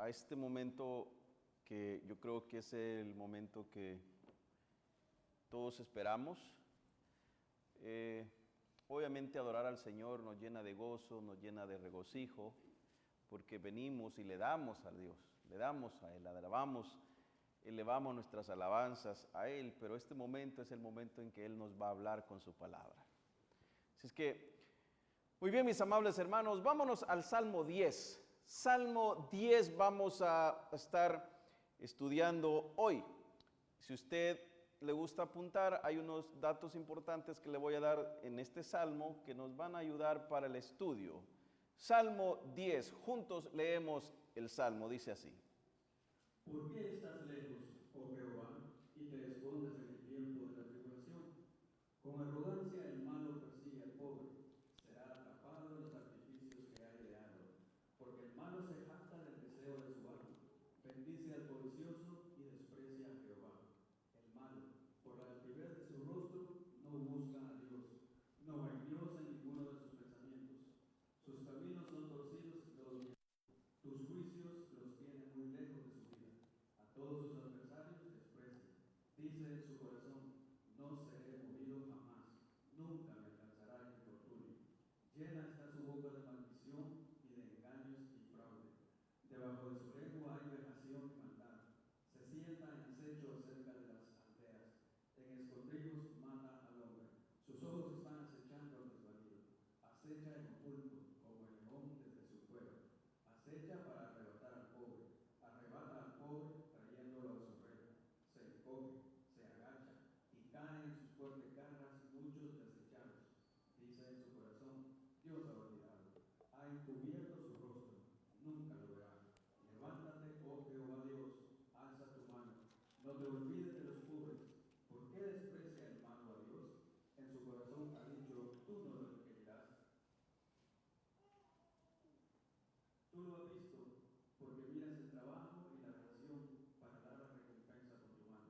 a este momento que yo creo que es el momento que todos esperamos. Obviamente adorar al Señor nos llena de gozo, nos llena de regocijo, porque venimos y le damos a Dios, le damos a Él, alabamos, elevamos nuestras alabanzas a Él, pero este momento es el momento en que Él nos va a hablar con su palabra. Así es que, muy bien, mis amables hermanos, vámonos al Salmo 10. Salmo 10 vamos a estar estudiando hoy. Si usted le gusta apuntar, hay unos datos importantes que le voy a dar en este salmo que nos van a ayudar para el estudio. Salmo 10, juntos leemos el salmo, dice así. ¿Por qué estás lejos, oh Jehová, y te escondes en el tiempo de la tribulación? Con arrogancia el malo persigue al pobre, será atrapado en los artificios que ha ideado, porque el malo se jacta del deseo de su alma, bendice al codicioso y desprecia a Jehová. El malo, por la altivez de su rostro, no busca a Dios, no hay Dios en ninguno de sus pensamientos. Sus caminos son torcidos y todos bien. Tus juicios los tienen muy lejos de su vida. A todos sus adversarios desprecia. Dice en su corazón, no seré movido jamás. Nunca me alcanzará el infortunio. Llena está su boca de maldición y de engaños y fraude. Debajo de su lengua hay vejación y maldad. Se sienta en acecho cerca de las aldeas. En escondrijos mata al hombre. Sus ojos están acechando al desvalido. Acecha en oculto, como el león desde su cueva. Acecha para arrebatar al pobre, arrebata al pobre trayéndolo a su reino. Se encoge, se agacha y caen en sus fuertes garras muchos desechados. Dice en su corazón, Dios ha olvidado, ha encubierto su rostro, nunca lo verá. Levántate, oh Jehová Dios, alza tu mano, no te olvides de los pobres. ¿Por qué desprecia el malo a Dios? En su corazón ha dicho, tú no lo herirás. Tú lo has visto, porque miras el trabajo y la relación para dar la recompensa con tu mano.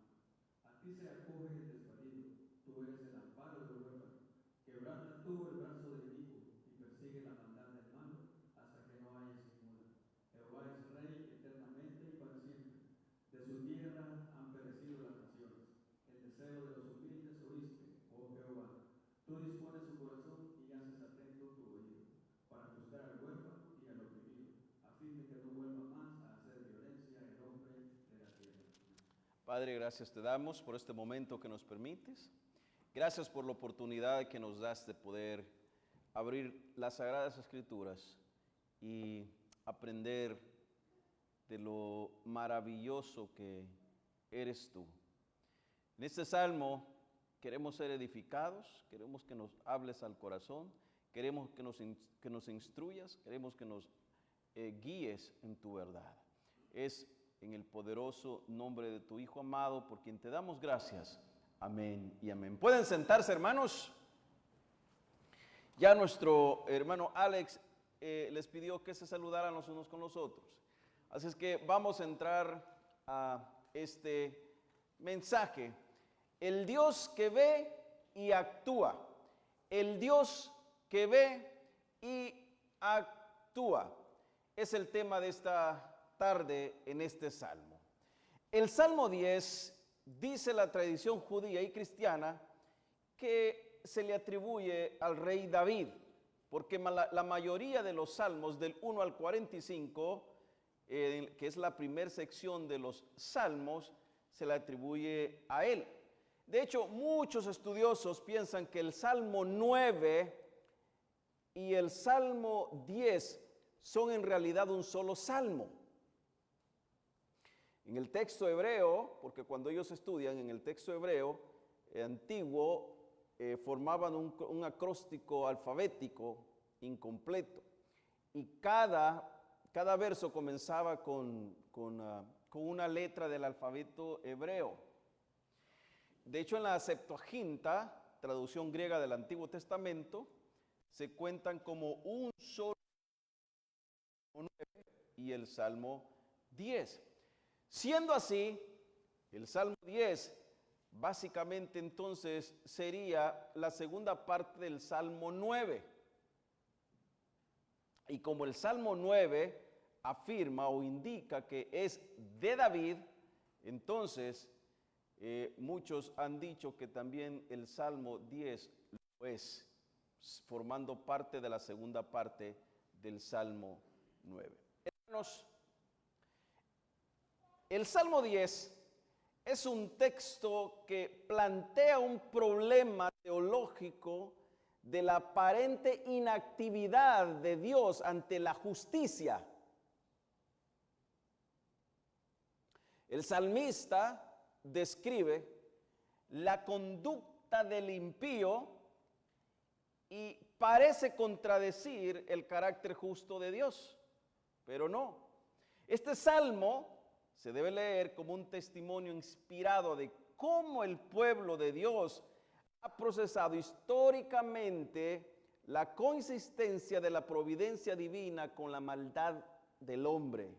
A ti se acoge el desvalido, tú eres el amparo del huérfano. Quebranta tú el brazo del hijo y persigue la maldad del malo hasta que no hayas ninguna. Jehová es rey eternamente y para siempre. De su tierra han perecido las naciones. El deseo de los humildes oíste, oh Jehová. Tú dispones su corazón y haces atento tu oído para juzgar al huérfano y al oprimido, a fin de que no vuelva más a hacer violencia el hombre de la tierra. Padre, gracias te damos por este momento que nos permites. Gracias por la oportunidad que nos das de poder abrir las Sagradas Escrituras y aprender de lo maravilloso que eres tú. En este salmo queremos ser edificados, queremos que nos hables al corazón, queremos que nos instruyas, queremos que nos guíes en tu verdad. Es en el poderoso nombre de tu Hijo amado, por quien te damos gracias. Amén y amén. ¿Pueden sentarse, hermanos? Ya nuestro hermano Alex les pidió que se saludaran los unos con los otros. Así es que vamos a entrar a este mensaje. El Dios que ve y actúa. El Dios que ve y actúa. Es el tema de esta tarde en este salmo. El Salmo 10 dice la tradición judía y cristiana que se le atribuye al rey David, porque la mayoría de los salmos del 1 al 45, que es la primera sección de los salmos, se le atribuye a él. De hecho, muchos estudiosos piensan que el Salmo 9 y el Salmo 10 son en realidad un solo salmo. En el texto hebreo, porque cuando ellos estudian en el texto hebreo antiguo, formaban un acróstico alfabético incompleto. Y cada verso comenzaba con una letra del alfabeto hebreo. De hecho, en la Septuaginta, traducción griega del Antiguo Testamento, se cuentan como un solo Salmo 9 y el Salmo 10. Siendo así, el Salmo 10 básicamente entonces sería la segunda parte del Salmo 9. Y como el Salmo 9 afirma o indica que es de David, entonces muchos han dicho que también el Salmo 10 lo es, formando parte de la segunda parte del Salmo 9. Hermanos, el Salmo 10 es un texto que plantea un problema teológico de la aparente inactividad de Dios ante la justicia. El salmista describe la conducta del impío y parece contradecir el carácter justo de Dios, pero no. Este salmo se debe leer como un testimonio inspirado de cómo el pueblo de Dios ha procesado históricamente la consistencia de la providencia divina con la maldad del hombre.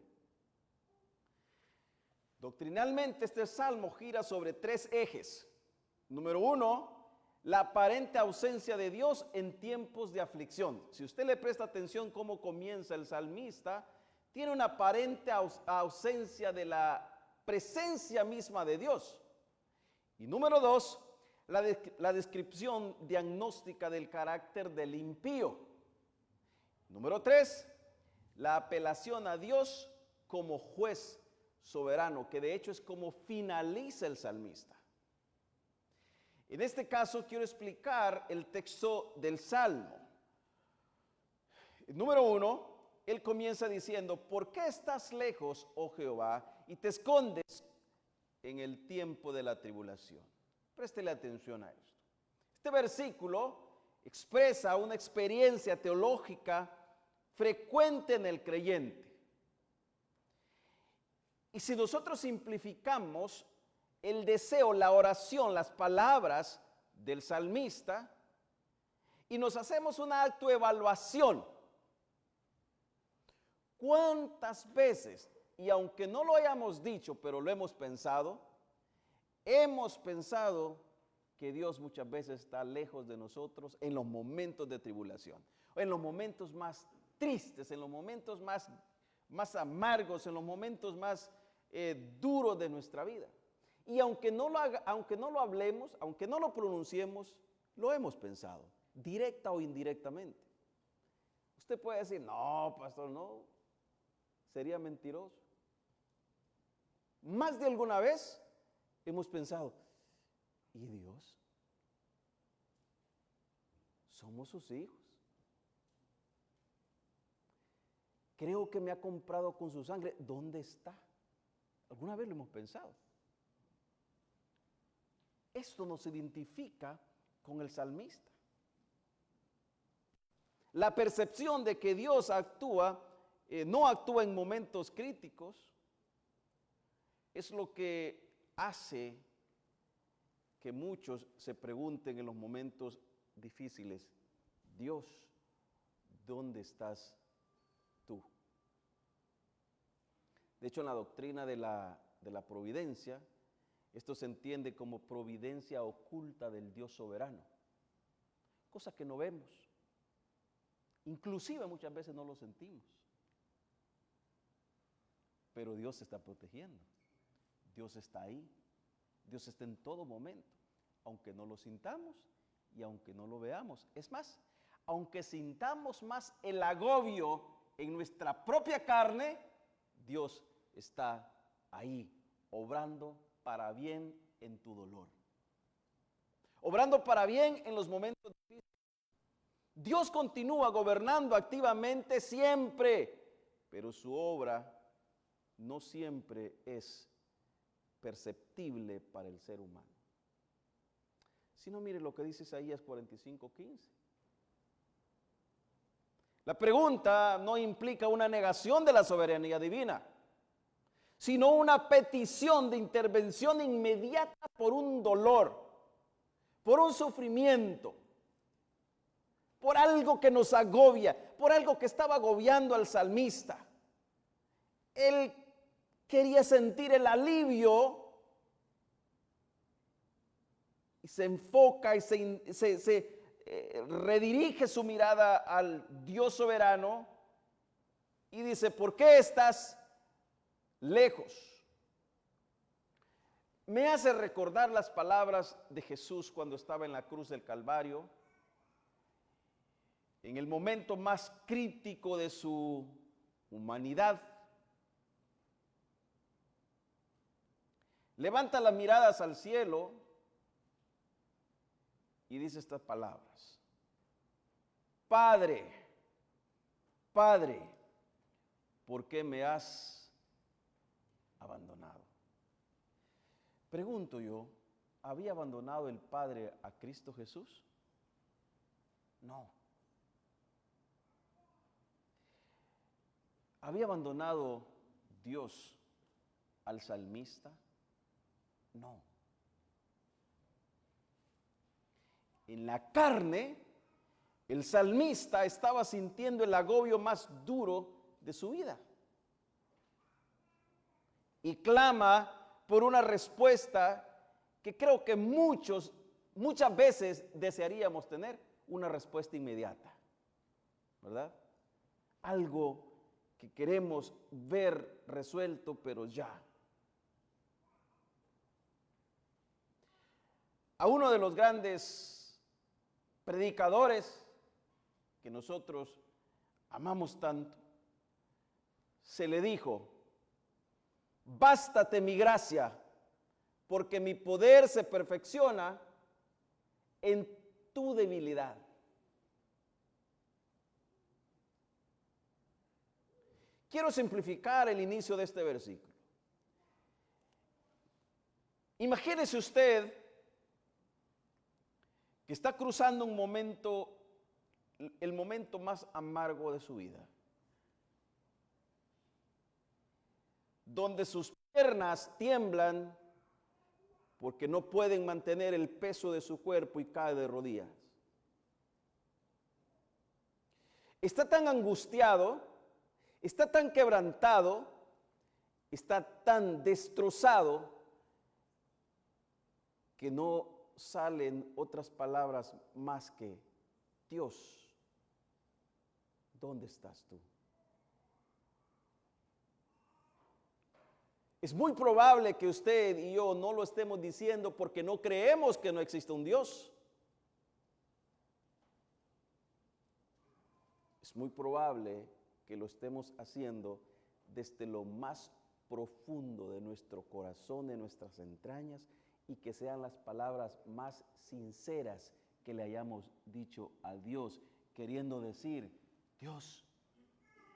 Doctrinalmente, este salmo gira sobre 3 ejes. Número 1, la aparente ausencia de Dios en tiempos de aflicción. Si usted le presta atención cómo comienza el salmista, tiene una aparente ausencia de la presencia misma de Dios. Y número 2, la descripción diagnóstica del carácter del impío. Número 3, la apelación a Dios como juez soberano, que de hecho es como finaliza el salmista. En este caso quiero explicar el texto del Salmo. Número 1, él comienza diciendo: ¿por qué estás lejos, oh Jehová, y te escondes en el tiempo de la tribulación? Préstele atención a esto. Este versículo expresa una experiencia teológica frecuente en el creyente. Y si nosotros simplificamos el deseo, la oración, las palabras del salmista, y nos hacemos una autoevaluación, ¿cuántas veces, y aunque no lo hayamos dicho, pero lo hemos pensado que Dios muchas veces está lejos de nosotros en los momentos de tribulación, en los momentos más tristes, en los momentos más amargos, en los momentos más duros de nuestra vida? Y aunque no lo hablemos, aunque no lo pronunciemos, lo hemos pensado, directa o indirectamente. Usted puede decir: no, pastor, no, sería mentiroso. Más de alguna vez hemos pensado: ¿y Dios? Somos sus hijos. Creo que me ha comprado con su sangre. ¿Dónde está? ¿Alguna vez lo hemos pensado? Esto nos identifica con el salmista. La percepción de que Dios no actúa en momentos críticos, es lo que hace que muchos se pregunten en los momentos difíciles: Dios, ¿dónde estás tú? De hecho, en la doctrina de la providencia, esto se entiende como providencia oculta del Dios soberano, cosa que no vemos, inclusive muchas veces no lo sentimos, pero Dios se está protegiendo, Dios está ahí, Dios está en todo momento, aunque no lo sintamos y aunque no lo veamos. Es más, aunque sintamos más el agobio en nuestra propia carne, Dios está ahí, obrando para bien en tu dolor, obrando para bien en los momentos difíciles. Dios continúa gobernando activamente siempre, pero su obra no siempre es perceptible para el ser humano. Si no, mire lo que dice Isaías 45:15. La pregunta no implica una negación de la soberanía divina, sino una petición de intervención inmediata por un dolor, por un sufrimiento, por algo que nos agobia, por algo que estaba agobiando al salmista. Él quería sentir el alivio y se enfoca y se redirige su mirada al Dios soberano Y dice, ¿por qué estás lejos? Me hace recordar las palabras de Jesús cuando estaba en la cruz del Calvario, en el momento más crítico de su humanidad. Levanta las miradas al cielo y dice estas palabras: Padre, Padre, ¿por qué me has abandonado? Pregunto yo, ¿había abandonado el Padre a Cristo Jesús? No. ¿Había abandonado Dios al salmista? No. En la carne, el salmista estaba sintiendo el agobio más duro de su vida. Y clama por una respuesta que creo que muchas veces desearíamos tener, una respuesta inmediata, ¿verdad? Algo que queremos ver resuelto, pero ya. A uno de los grandes predicadores que nosotros amamos tanto, se le dijo: bástate mi gracia, porque mi poder se perfecciona en tu debilidad. Quiero simplificar el inicio de este versículo. Imagínese usted que está cruzando un momento, el momento más amargo de su vida, donde sus piernas tiemblan porque no pueden mantener el peso de su cuerpo y cae de rodillas. Está tan angustiado, está tan quebrantado, está tan destrozado que no salen otras palabras más que: Dios, ¿dónde estás tú? Es muy probable que usted y yo no lo estemos diciendo porque no creemos que no existe un Dios. Es muy probable que lo estemos haciendo desde lo más profundo de nuestro corazón, de nuestras entrañas, y que sean las palabras más sinceras que le hayamos dicho a Dios, queriendo decir: Dios,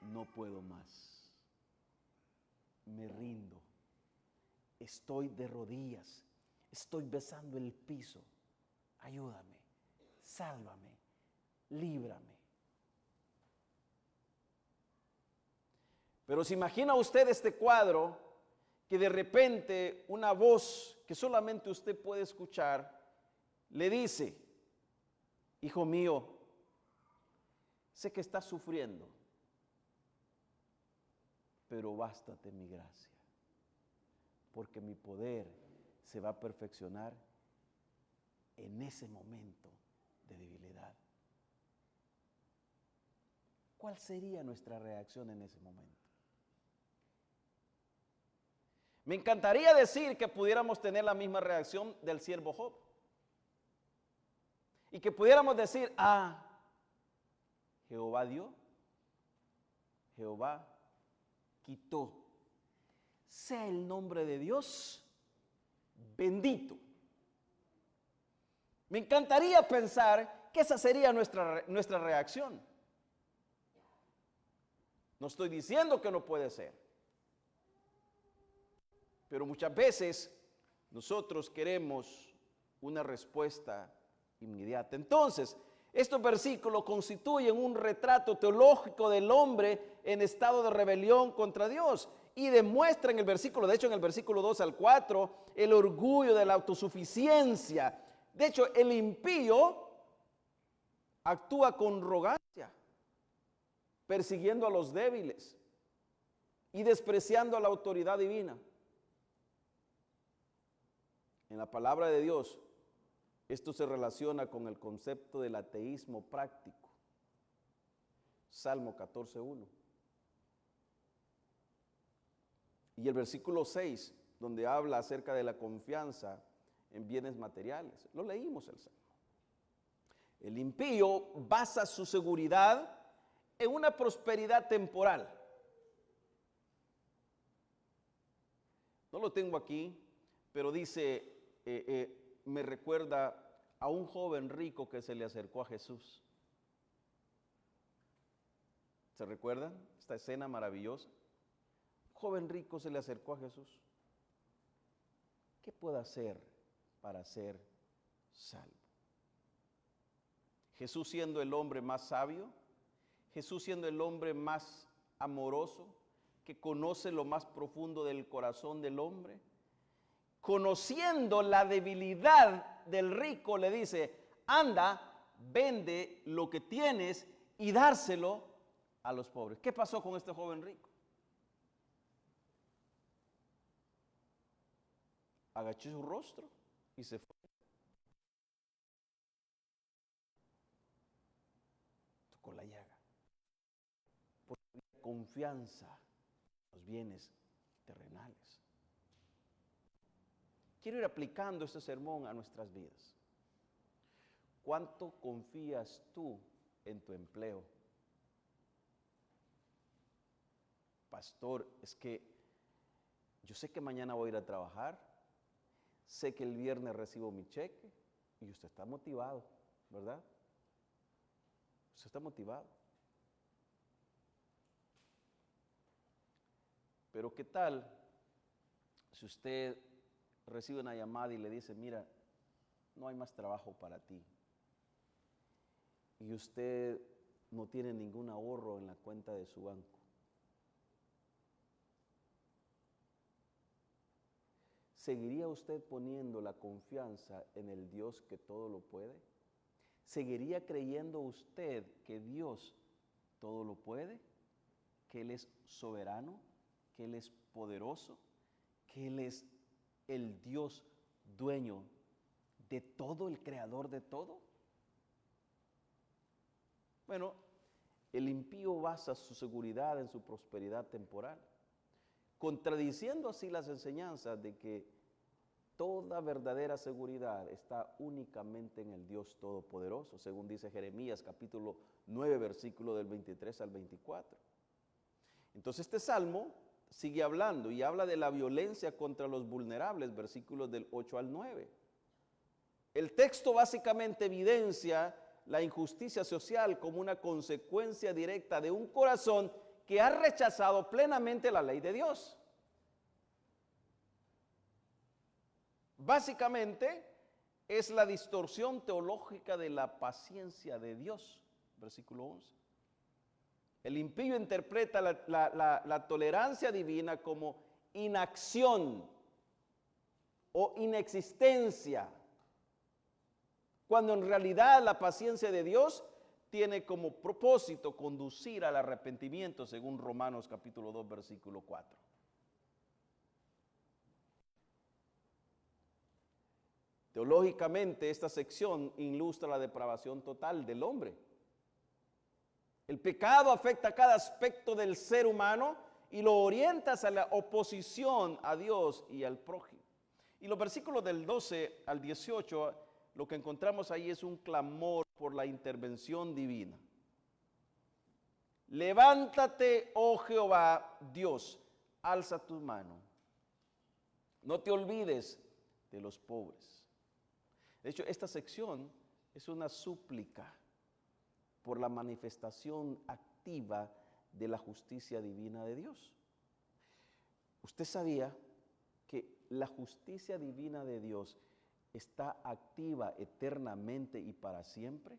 no puedo más, me rindo, estoy de rodillas, estoy besando el piso, ayúdame, sálvame, líbrame. Pero ¿se imagina usted este cuadro que de repente una voz que solamente usted puede escuchar le dice: hijo mío, sé que estás sufriendo, pero bástate mi gracia, porque mi poder se va a perfeccionar en ese momento de debilidad? ¿Cuál sería nuestra reacción en ese momento? Me encantaría decir que pudiéramos tener la misma reacción del siervo Job. Y que pudiéramos decir: Jehová dio, Jehová quitó. Sea el nombre de Dios bendito. Me encantaría pensar que esa sería nuestra reacción. No estoy diciendo que no puede ser. Pero muchas veces nosotros queremos una respuesta inmediata. Entonces, estos versículos constituyen un retrato teológico del hombre en estado de rebelión contra Dios y demuestra en el versículo, de hecho en el versículo 2 al 4, el orgullo de la autosuficiencia. De hecho, el impío actúa con arrogancia, persiguiendo a los débiles y despreciando a la autoridad divina. En la palabra de Dios, esto se relaciona con el concepto del ateísmo práctico. Salmo 14:1. Y el versículo 6, donde habla acerca de la confianza en bienes materiales. Lo leímos el Salmo. El impío basa su seguridad en una prosperidad temporal. No lo tengo aquí, pero dice, me recuerda a un joven rico que se le acercó a Jesús. ¿Se recuerdan esta escena maravillosa? Un joven rico se le acercó a Jesús. ¿Qué puedo hacer para ser salvo? Jesús siendo el hombre más sabio, Jesús siendo el hombre más amoroso, que conoce lo más profundo del corazón del hombre, conociendo la debilidad del rico, le dice, anda, vende lo que tienes y dárselo a los pobres. ¿Qué pasó con este joven rico? Agachó su rostro y se fue. Tocó la llaga. Porque había confianza en los bienes terrenales. Quiero ir aplicando este sermón a nuestras vidas. ¿Cuánto confías tú en tu empleo? Pastor, es que yo sé que mañana voy a ir a trabajar, sé que el viernes recibo mi cheque y usted está motivado, ¿verdad? Usted está motivado. Pero ¿qué tal si usted recibe una llamada y le dice, mira, no hay más trabajo para ti, y usted no tiene ningún ahorro en la cuenta de su banco? ¿Seguiría usted poniendo la confianza en el Dios que todo lo puede? ¿Seguiría creyendo usted que Dios todo lo puede? ¿Que Él es soberano? ¿Que Él es poderoso? ¿Que Él es el Dios dueño de todo, el creador de todo? Bueno, el impío basa su seguridad en su prosperidad temporal, contradiciendo así las enseñanzas de que toda verdadera seguridad está únicamente en el Dios Todopoderoso, según dice Jeremías capítulo 9, versículo del 23 al 24. Entonces este salmo sigue hablando y habla de la violencia contra los vulnerables, versículos del 8 al 9. El texto básicamente evidencia la injusticia social como una consecuencia directa de un corazón que ha rechazado plenamente la ley de Dios. Básicamente es la distorsión teológica de la paciencia de Dios, versículo 11. El impío interpreta la tolerancia divina como inacción o inexistencia, cuando en realidad la paciencia de Dios tiene como propósito conducir al arrepentimiento, según Romanos capítulo 2, versículo 4. Teológicamente, esta sección ilustra la depravación total del hombre. El pecado afecta cada aspecto del ser humano y lo orienta hacia la oposición a Dios y al prójimo. Y los versículos del 12 al 18, lo que encontramos ahí es un clamor por la intervención divina. Levántate, oh Jehová, Dios, alza tu mano. No te olvides de los pobres. De hecho, esta sección es una súplica por la manifestación activa de la justicia divina de Dios. ¿Usted sabía que la justicia divina de Dios está activa eternamente y para siempre?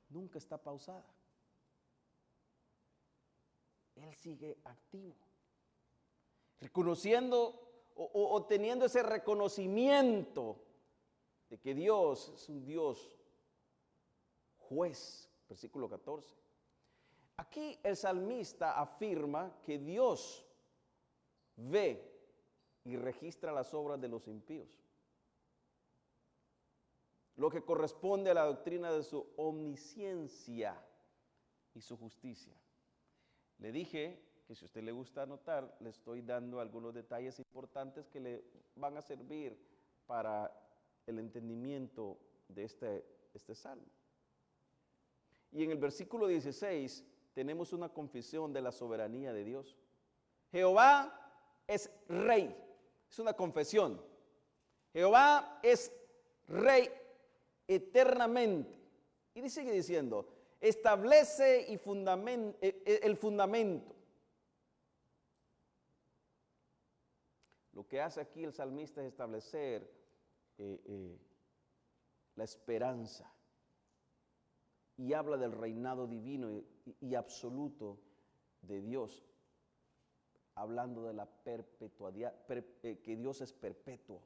Nunca está pausada. Él sigue activo, reconociendo o teniendo ese reconocimiento de que Dios es un Dios juez, versículo 14. Aquí el salmista afirma que Dios ve y registra las obras de los impíos, lo que corresponde a la doctrina de su omnisciencia y su justicia. Le dije que si a usted le gusta anotar, le estoy dando algunos detalles importantes que le van a servir para el entendimiento de este salmo. Y en el versículo 16 tenemos una confesión de la soberanía de Dios. Jehová es rey, es una confesión. Jehová es rey eternamente. Y sigue diciendo, establece el fundamento. Lo que hace aquí el salmista es establecer la esperanza y habla del reinado divino y absoluto de Dios, hablando de la perpetuidad, que Dios es perpetuo,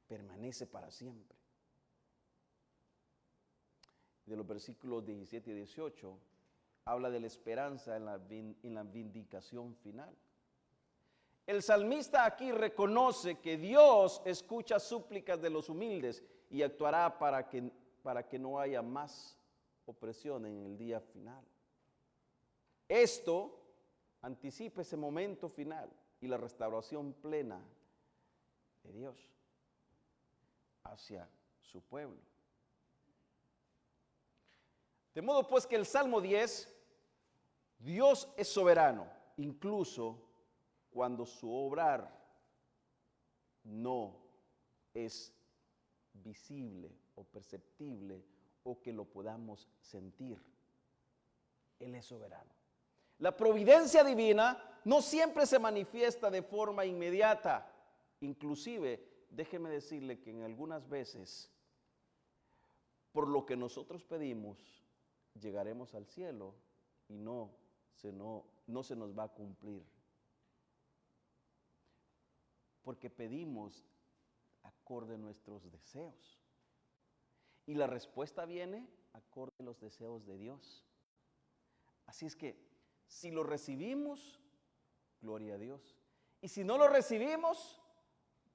permanece para siempre. De los versículos 17 y 18 habla de la esperanza en la vindicación final. El salmista aquí reconoce que Dios escucha súplicas de los humildes y actuará para que no haya más opresión en el día final. Esto anticipa ese momento final y la restauración plena de Dios hacia su pueblo. De modo pues que el Salmo 10, Dios es soberano, incluso cuando su obrar no es visible o perceptible o que lo podamos sentir. Él es soberano. La providencia divina no siempre se manifiesta de forma inmediata. Inclusive, déjeme decirle que en algunas veces, por lo que nosotros pedimos, llegaremos al cielo y no se nos va a cumplir. Porque pedimos acorde a nuestros deseos. Y la respuesta viene acorde a los deseos de Dios. Así es que, si lo recibimos, gloria a Dios. Y si no lo recibimos,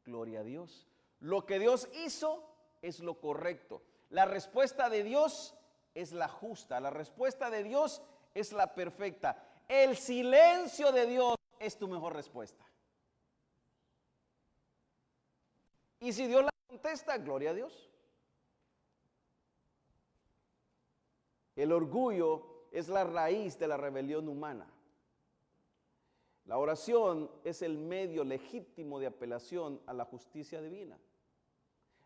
gloria a Dios. Lo que Dios hizo es lo correcto. La respuesta de Dios es la justa. La respuesta de Dios es la perfecta. El silencio de Dios es tu mejor respuesta. Y si Dios la contesta, gloria a Dios. El orgullo es la raíz de la rebelión humana. La oración es el medio legítimo de apelación a la justicia divina.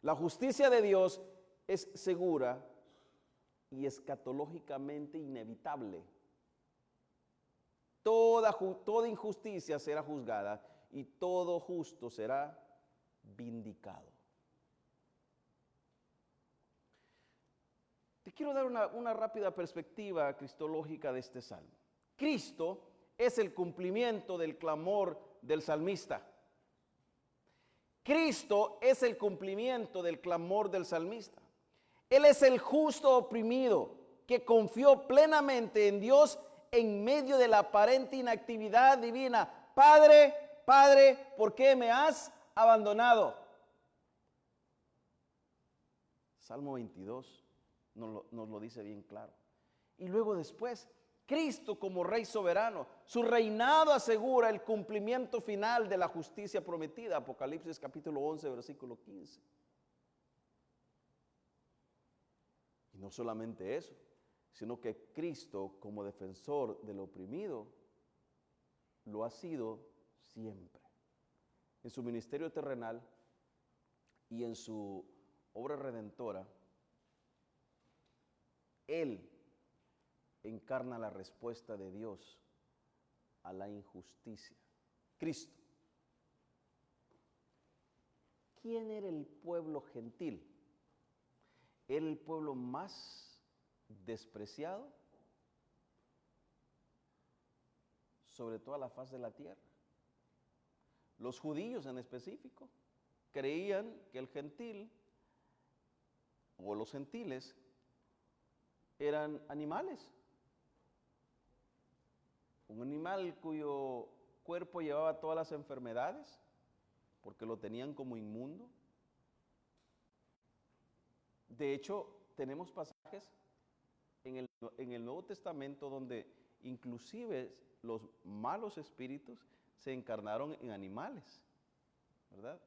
La justicia de Dios es segura y escatológicamente inevitable. Toda injusticia será juzgada y todo justo será vindicado. Te quiero dar una rápida perspectiva cristológica de este salmo. Cristo es el cumplimiento del clamor del salmista. Cristo es el cumplimiento del clamor del salmista. Él es el justo oprimido que confió plenamente en Dios en medio de la aparente inactividad divina. Padre, Padre, ¿por qué me has abandonado? Salmo 22 nos lo dice bien claro. Y luego después, Cristo como Rey soberano, su reinado asegura el cumplimiento final de la justicia prometida. Apocalipsis capítulo 11, versículo 15. Y no solamente eso, sino que Cristo como defensor del oprimido lo ha sido siempre. En su ministerio terrenal y en su obra redentora, Él encarna la respuesta de Dios a la injusticia. Cristo. ¿Quién era el pueblo gentil? ¿Era el pueblo más despreciado sobre toda la faz de la tierra? Los judíos en específico creían que el gentil o los gentiles eran animales. Un animal cuyo cuerpo llevaba todas las enfermedades porque lo tenían como inmundo. De hecho, tenemos pasajes en el Nuevo Testamento donde inclusive los malos espíritus se encarnaron en animales, ¿verdad?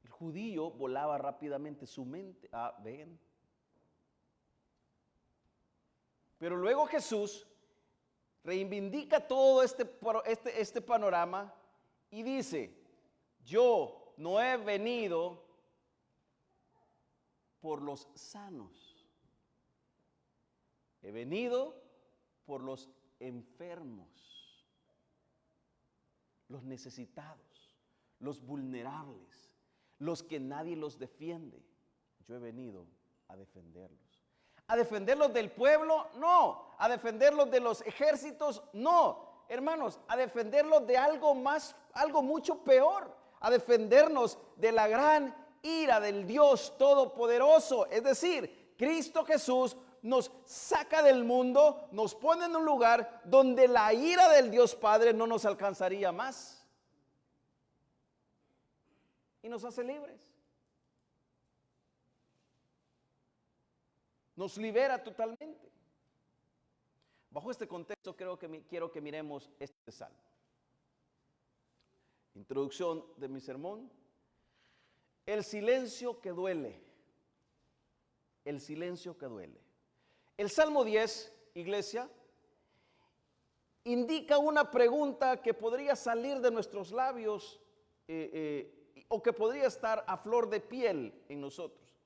El judío volaba rápidamente su mente. Ven. Pero luego Jesús reivindica todo este panorama y dice, yo no he venido por los sanos, he venido por los enfermos, los necesitados, los vulnerables, los que nadie los defiende. Yo he venido a defenderlos. ¿A defenderlos del pueblo? No. ¿A defenderlos de los ejércitos? No. Hermanos, a defenderlos de algo más, algo mucho peor. A defendernos de la gran ira del Dios Todopoderoso. Es decir, Cristo Jesús nos saca del mundo, nos pone en un lugar donde la ira del Dios Padre no nos alcanzaría más. Y nos hace libres. Nos libera totalmente. Bajo este contexto quiero que miremos este salmo. Introducción de mi sermón. El silencio que duele. El silencio que duele. El Salmo 10, iglesia, indica una pregunta que podría salir de nuestros labios o que podría estar a flor de piel en nosotros.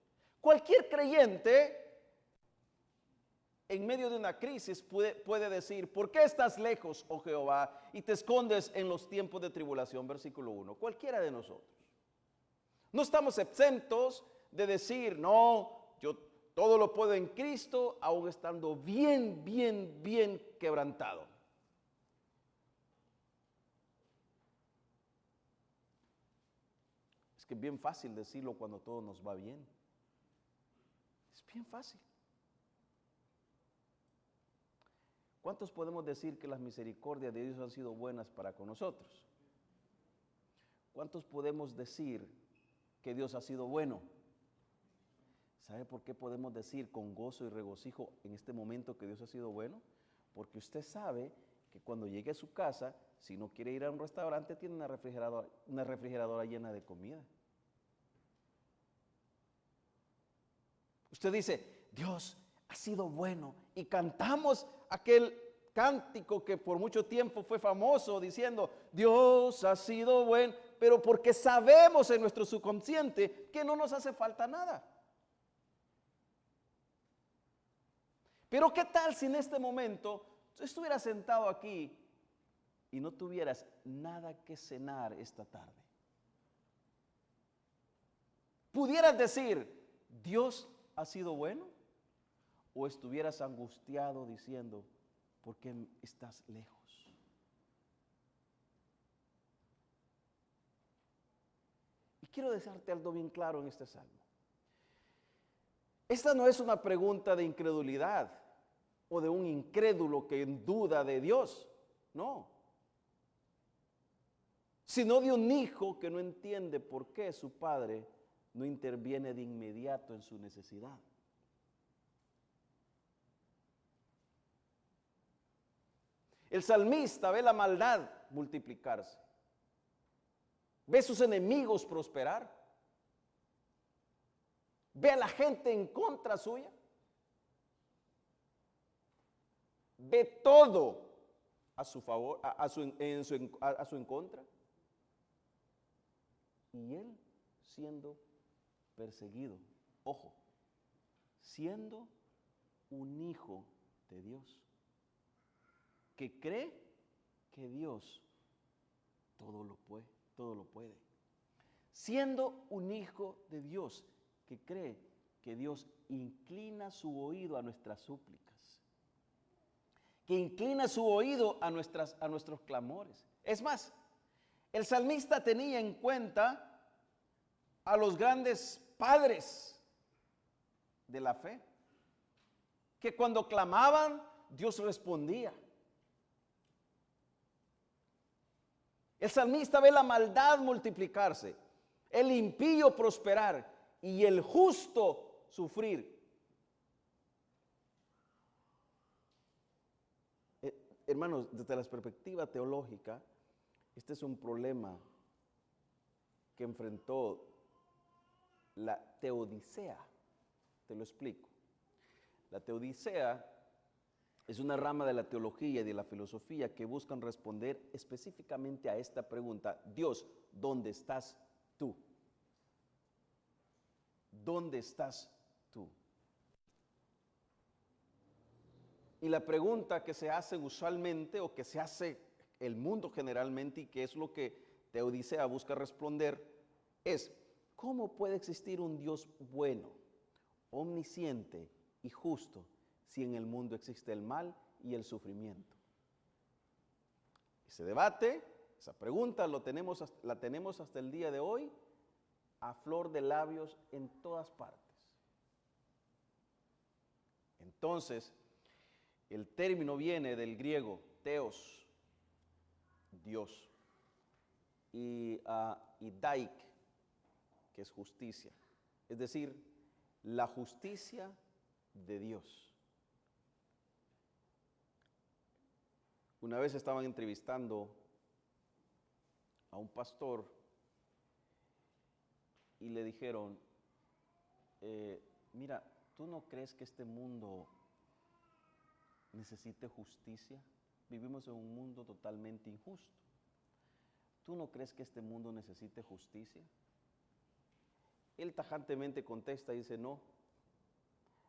Cualquier creyente en medio de una crisis puede decir, ¿por qué estás lejos, oh Jehová, y te escondes en los tiempos de tribulación? Versículo 1. Cualquiera de nosotros. No estamos exentos de decir, no, yo todo lo puedo en Cristo, aún estando bien quebrantado. Es que es bien fácil decirlo cuando todo nos va bien. Es bien fácil. ¿Cuántos podemos decir que las misericordias de Dios han sido buenas para con nosotros? ¿Cuántos podemos decir que Dios ha sido bueno? ¿Sabe por qué podemos decir con gozo y regocijo en este momento que Dios ha sido bueno? Porque usted sabe que cuando llegue a su casa, si no quiere ir a un restaurante, tiene una refrigeradora llena de comida. Usted dice, Dios ha sido bueno, y cantamos aquel cántico que por mucho tiempo fue famoso diciendo, Dios ha sido bueno, pero porque sabemos en nuestro subconsciente que no nos hace falta nada. Pero ¿qué tal si en este momento tú estuvieras sentado aquí y no tuvieras nada que cenar esta tarde? ¿Pudieras decir, Dios ha sido bueno? ¿O estuvieras angustiado diciendo, ¿por qué estás lejos? Y quiero decirte algo bien claro en este salmo. Esta no es una pregunta de incredulidad o de un incrédulo que duda de Dios, no. Sino de un hijo que no entiende por qué su padre no interviene de inmediato en su necesidad. El salmista ve la maldad multiplicarse, ve sus enemigos prosperar, ve a la gente en contra suya, ve todo a su favor, a su en contra, y él siendo perseguido, ojo, siendo un hijo de Dios, que cree que Dios todo lo puede. Siendo un hijo de Dios que cree que Dios inclina su oído a nuestras súplicas, que inclina su oído a nuestros clamores. Es más, el salmista tenía en cuenta a los grandes padres de la fe, que cuando clamaban, Dios respondía. El salmista ve la maldad multiplicarse, el impío prosperar y el justo sufrir. hermanos, desde la perspectiva teológica, este es un problema que enfrentó la teodicea. Te lo explico. La teodicea es una rama de la teología y de la filosofía que buscan responder específicamente a esta pregunta: Dios, ¿dónde estás tú? ¿Dónde estás tú? Y la pregunta que se hace usualmente, o que se hace el mundo generalmente, y que es lo que Teodicea busca responder, es: ¿cómo puede existir un Dios bueno, omnisciente y justo si en el mundo existe el mal y el sufrimiento? Ese debate, esa pregunta la tenemos hasta el día de hoy a flor de labios en todas partes. Entonces, el término viene del griego theos, Dios, y daik, que es justicia, es decir, la justicia de Dios. Una vez estaban entrevistando a un pastor y le dijeron, mira, ¿tú no crees que este mundo necesite justicia? Vivimos en un mundo totalmente injusto. ¿Tú no crees que este mundo necesite justicia? Él tajantemente contesta y dice, no,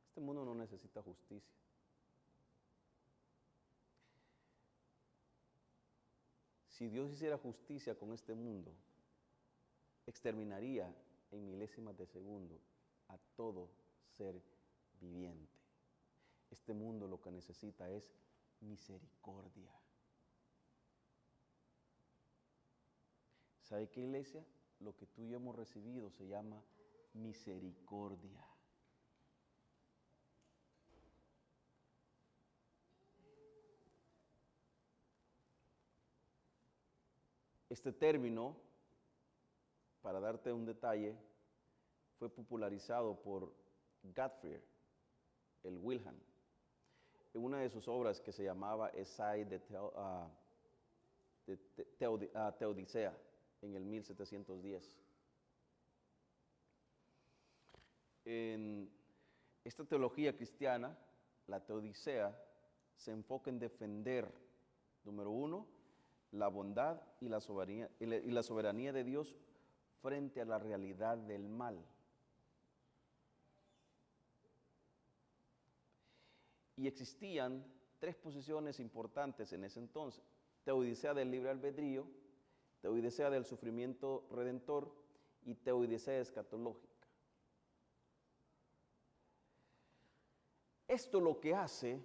este mundo no necesita justicia. Si Dios hiciera justicia con este mundo, exterminaría en milésimas de segundo a todo ser viviente. Este mundo lo que necesita es misericordia. ¿Sabe qué, iglesia? Lo que tú y yo hemos recibido se llama misericordia. Este término, para darte un detalle, fue popularizado por Godfrey, el Wilhelm, en una de sus obras que se llamaba Essai de Teodicea, en el 1710. En esta teología cristiana, la Teodicea se enfoca en defender, número uno, la bondad y la soberanía de Dios frente a la realidad del mal. Y existían tres posiciones importantes en ese entonces: teodicea del libre albedrío, teodicea del sufrimiento redentor y teodicea escatológica. Esto lo que hace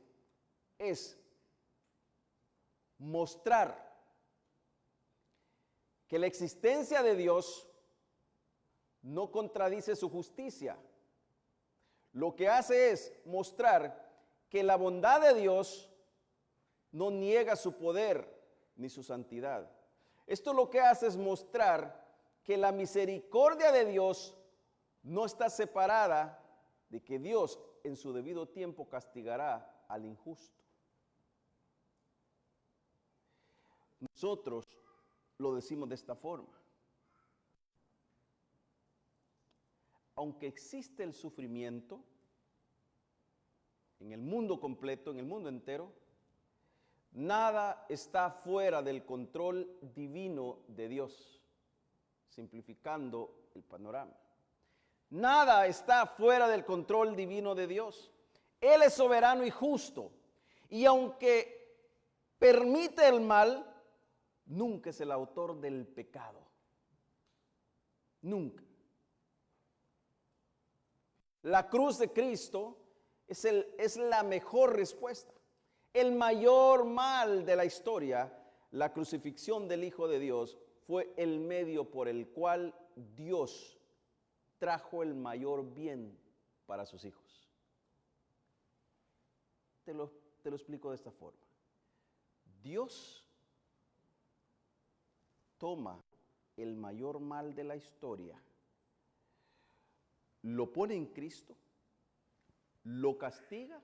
es mostrar que la existencia de Dios no contradice su justicia. Lo que hace es mostrar que la bondad de Dios no niega su poder ni su santidad. Esto lo que hace es mostrar que la misericordia de Dios no está separada de que Dios en su debido tiempo castigará al injusto. Nosotros lo decimos de esta forma: aunque existe el sufrimiento en el mundo completo, en el mundo entero, nada está fuera del control divino de Dios, simplificando el panorama. Nada está fuera del control divino de Dios. Él es soberano y justo, y aunque permite el mal, nunca es el autor del pecado. Nunca. La cruz de Cristo es la mejor respuesta. El mayor mal de la historia, la crucifixión del Hijo de Dios, fue el medio por el cual Dios trajo el mayor bien para sus hijos. Te lo explico de esta forma. Dios toma el mayor mal de la historia, lo pone en Cristo, lo castiga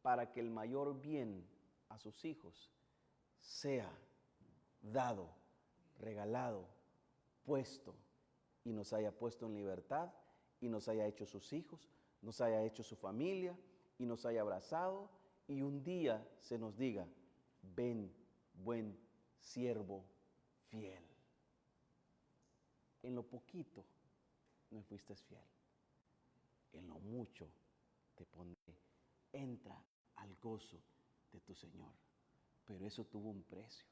para que el mayor bien a sus hijos sea dado, regalado, puesto, y nos haya puesto en libertad, y nos haya hecho sus hijos, nos haya hecho su familia, y nos haya abrazado, y un día se nos diga: ven, buen siervo fiel. En lo poquito me fuiste fiel, en lo mucho te pondré. Entra al gozo de tu Señor. Pero eso tuvo un precio.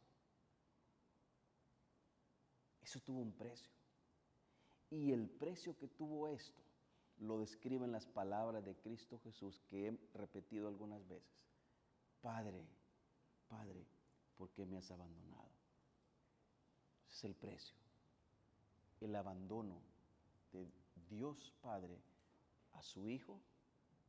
Eso tuvo un precio. Y el precio que tuvo esto lo describen las palabras de Cristo Jesús, que he repetido algunas veces. Padre, Padre, ¿por qué me has abandonado? Ese es el precio. El abandono de Dios Padre a su Hijo,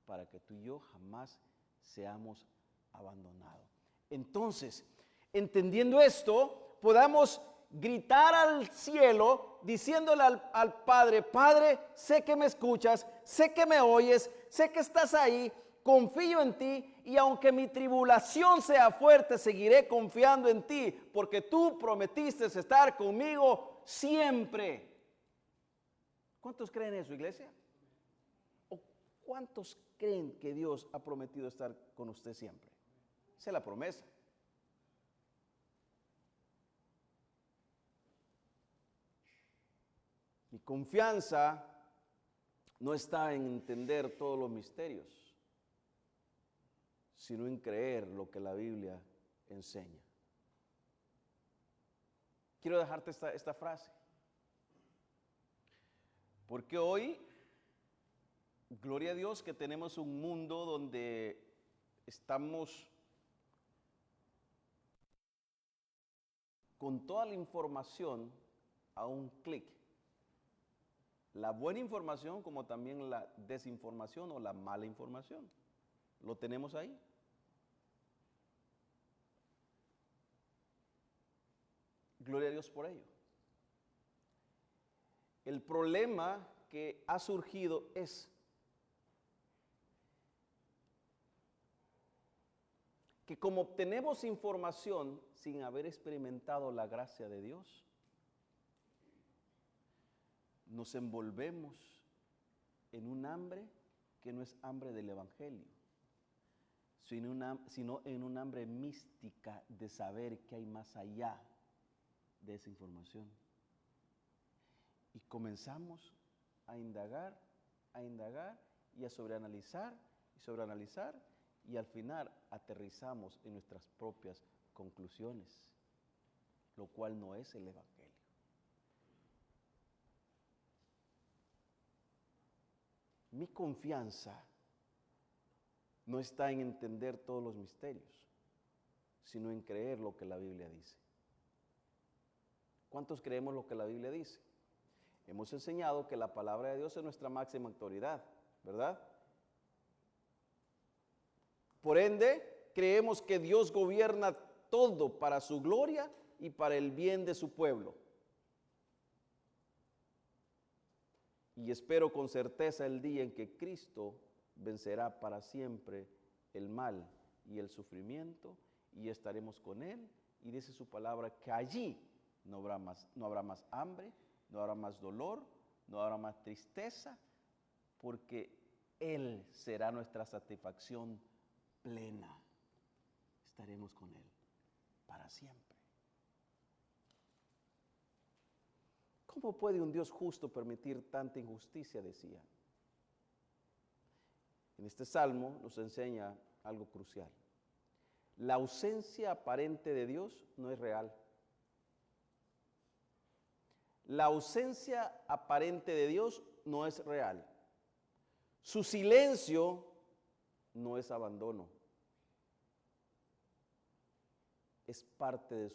para que tú y yo jamás seamos abandonados. Entonces, entendiendo esto, podamos gritar al cielo diciéndole al Padre: Padre, sé que me escuchas, sé que me oyes, sé que estás ahí, confío en ti, y aunque mi tribulación sea fuerte, seguiré confiando en ti, porque tú prometiste estar conmigo siempre. ¿Cuántos creen eso, iglesia? ¿O cuántos creen que Dios ha prometido estar con usted siempre? Esa es la promesa. Mi confianza no está en entender todos los misterios, sino en creer lo que la Biblia enseña. Quiero dejarte esta frase, porque hoy, gloria a Dios, que tenemos un mundo donde estamos con toda la información a un clic. La buena información como también la desinformación o la mala información. Lo tenemos ahí. Gloria a Dios por ello. El problema que ha surgido es que como obtenemos información sin haber experimentado la gracia de Dios, nos envolvemos en un hambre que no es hambre del Evangelio, sino en un hambre mística de saber que hay más allá de esa información. Y comenzamos a indagar y a sobreanalizar, y al final aterrizamos en nuestras propias conclusiones, lo cual no es el Evangelio. Mi confianza no está en entender todos los misterios, sino en creer lo que la Biblia dice. ¿Cuántos creemos lo que la Biblia dice? Hemos enseñado que la palabra de Dios es nuestra máxima autoridad, ¿verdad? Por ende, creemos que Dios gobierna todo para su gloria y para el bien de su pueblo. Y espero con certeza el día en que Cristo vencerá para siempre el mal y el sufrimiento, y estaremos con Él. Y dice su palabra que allí no habrá más hambre, no habrá más dolor, no habrá más tristeza, porque Él será nuestra satisfacción plena. Estaremos con Él para siempre. ¿Cómo puede un Dios justo permitir tanta injusticia? Decía. En este salmo nos enseña algo crucial. La ausencia aparente de Dios no es real. La ausencia aparente de Dios no es real. Su silencio no es abandono. Es parte de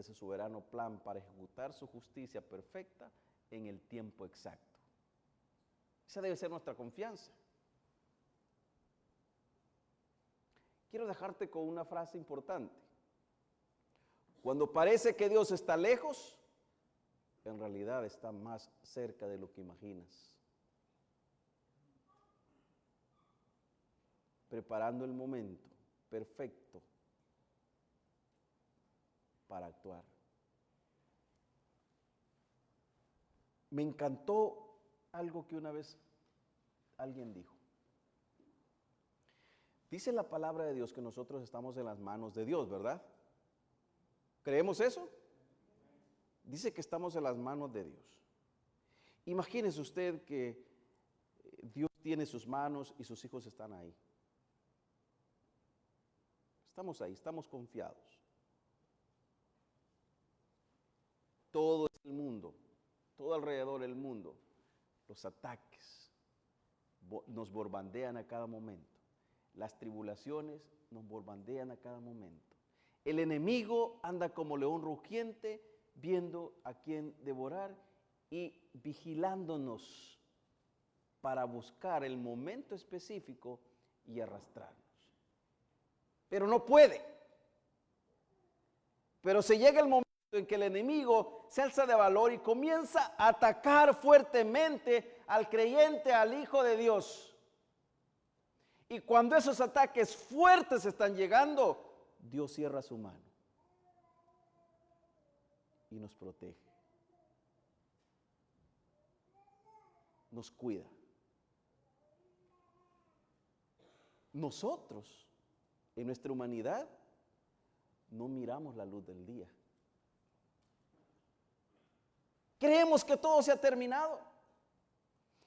su soberano plan para ejecutar su justicia perfecta en el tiempo exacto. Esa debe ser nuestra confianza. Quiero dejarte con una frase importante. Cuando parece que Dios está lejos, en realidad está más cerca de lo que imaginas. Preparando el momento perfecto para actuar. Me encantó algo que una vez alguien dijo. Dice la palabra de Dios que nosotros estamos en las manos de Dios, ¿verdad? ¿Creemos eso? Dice que estamos en las manos de Dios. Imagínese usted que Dios tiene sus manos y sus hijos están ahí. Estamos ahí, estamos confiados. Todo el mundo, todo alrededor del mundo, los ataques nos bombardean a cada momento. Las tribulaciones nos bombardean a cada momento. El enemigo anda como león rugiente, viendo a quién devorar y vigilándonos para buscar el momento específico y arrastrarnos. Pero no puede. Pero se llega el momento en que el enemigo se alza de valor y comienza a atacar fuertemente al creyente, al Hijo de Dios. Y cuando esos ataques fuertes están llegando, Dios cierra su mano y nos protege, nos cuida. Nosotros, en nuestra humanidad, no miramos la luz del día. Creemos que todo se ha terminado.